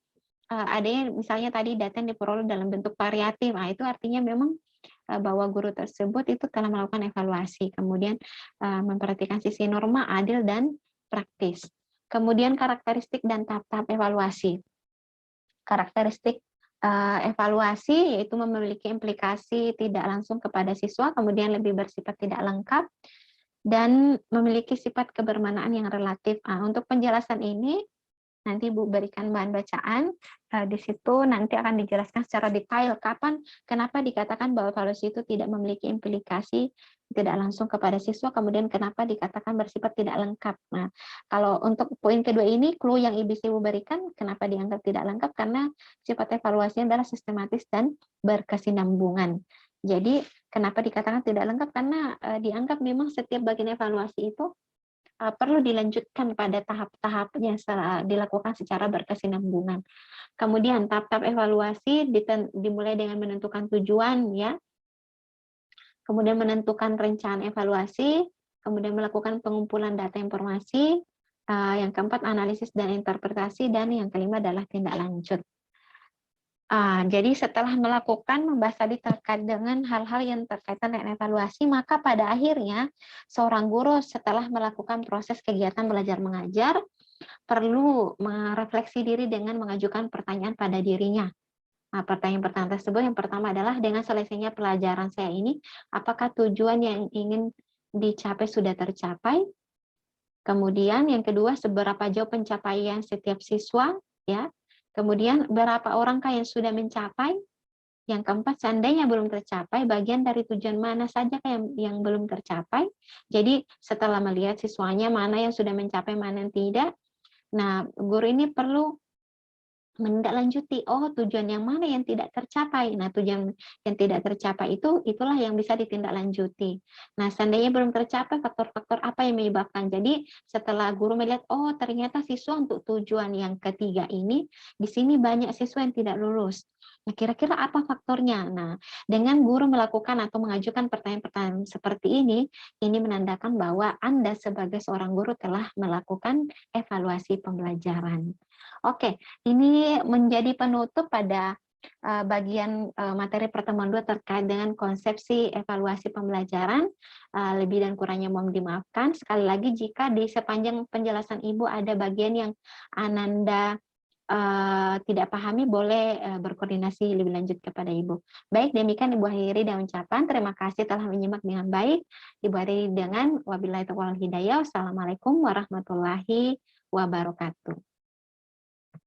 [SPEAKER 1] adanya misalnya tadi data yang diperoleh dalam bentuk variatif. Nah, itu artinya memang bahwa guru tersebut itu telah melakukan evaluasi, kemudian memperhatikan sisi norma, adil, dan praktis. Kemudian karakteristik dan tahap-tahap evaluasi. Karakteristik evaluasi yaitu memiliki implikasi tidak langsung kepada siswa, kemudian lebih bersifat tidak lengkap, dan memiliki sifat kebermanaan yang relatif. Untuk penjelasan ini nanti Bu berikan bahan bacaan, di situ nanti akan dijelaskan secara detail kenapa dikatakan bahwa evaluasi itu tidak memiliki implikasi tidak langsung kepada siswa, kemudian kenapa dikatakan bersifat tidak lengkap. Nah, kalau untuk poin kedua ini, clue yang Ibu berikan, kenapa dianggap tidak lengkap, karena sifat evaluasinya adalah sistematis dan berkesinambungan. Jadi, kenapa dikatakan tidak lengkap? Karena dianggap memang setiap bagian evaluasi itu perlu dilanjutkan pada tahap-tahapnya dilakukan secara berkesinambungan. Kemudian tahap-tahap evaluasi dimulai dengan menentukan tujuan, ya. Kemudian menentukan rencana evaluasi, kemudian melakukan pengumpulan data informasi, yang keempat analisis dan interpretasi, dan yang kelima adalah tindak lanjut. Jadi setelah melakukan membahas tadi terkait dengan hal-hal yang terkaitan dengan evaluasi, maka pada akhirnya seorang guru setelah melakukan proses kegiatan belajar mengajar perlu merefleksi diri dengan mengajukan pertanyaan pada dirinya. Pertanyaan tersebut yang pertama adalah, dengan selesainya pelajaran saya ini, apakah tujuan yang ingin dicapai sudah tercapai? Kemudian yang kedua, seberapa jauh pencapaian setiap siswa, ya. Kemudian berapa orangkah yang sudah mencapai? Yang keempat, seandainya belum tercapai, bagian dari tujuan mana saja yang belum tercapai? Jadi setelah melihat siswanya mana yang sudah mencapai, mana yang tidak. Nah, guru ini perlu menindaklanjuti, oh tujuan yang mana yang tidak tercapai. Nah, tujuan yang tidak tercapai itulah yang bisa ditindaklanjuti. Nah, seandainya belum tercapai, faktor-faktor apa yang menyebabkan. Jadi, setelah guru melihat, oh ternyata siswa untuk tujuan yang ketiga ini, di sini banyak siswa yang tidak lulus. Nah, kira-kira apa faktornya? Nah, dengan guru melakukan atau mengajukan pertanyaan-pertanyaan seperti ini menandakan bahwa Anda sebagai seorang guru telah melakukan evaluasi pembelajaran. Oke, ini menjadi penutup pada bagian materi pertemuan 2 terkait dengan konsepsi evaluasi pembelajaran. Lebih dan kurangnya mohon dimaafkan. Sekali lagi jika di sepanjang penjelasan Ibu ada bagian yang Ananda tidak pahami, boleh berkoordinasi lebih lanjut kepada Ibu. Baik, demikian Ibu akhiri dengan ucapan terima kasih telah menyimak dengan baik. Ibu akhiri dengan wabillahi taufiq wal hidayah. Wassalamualaikum warahmatullahi wabarakatuh.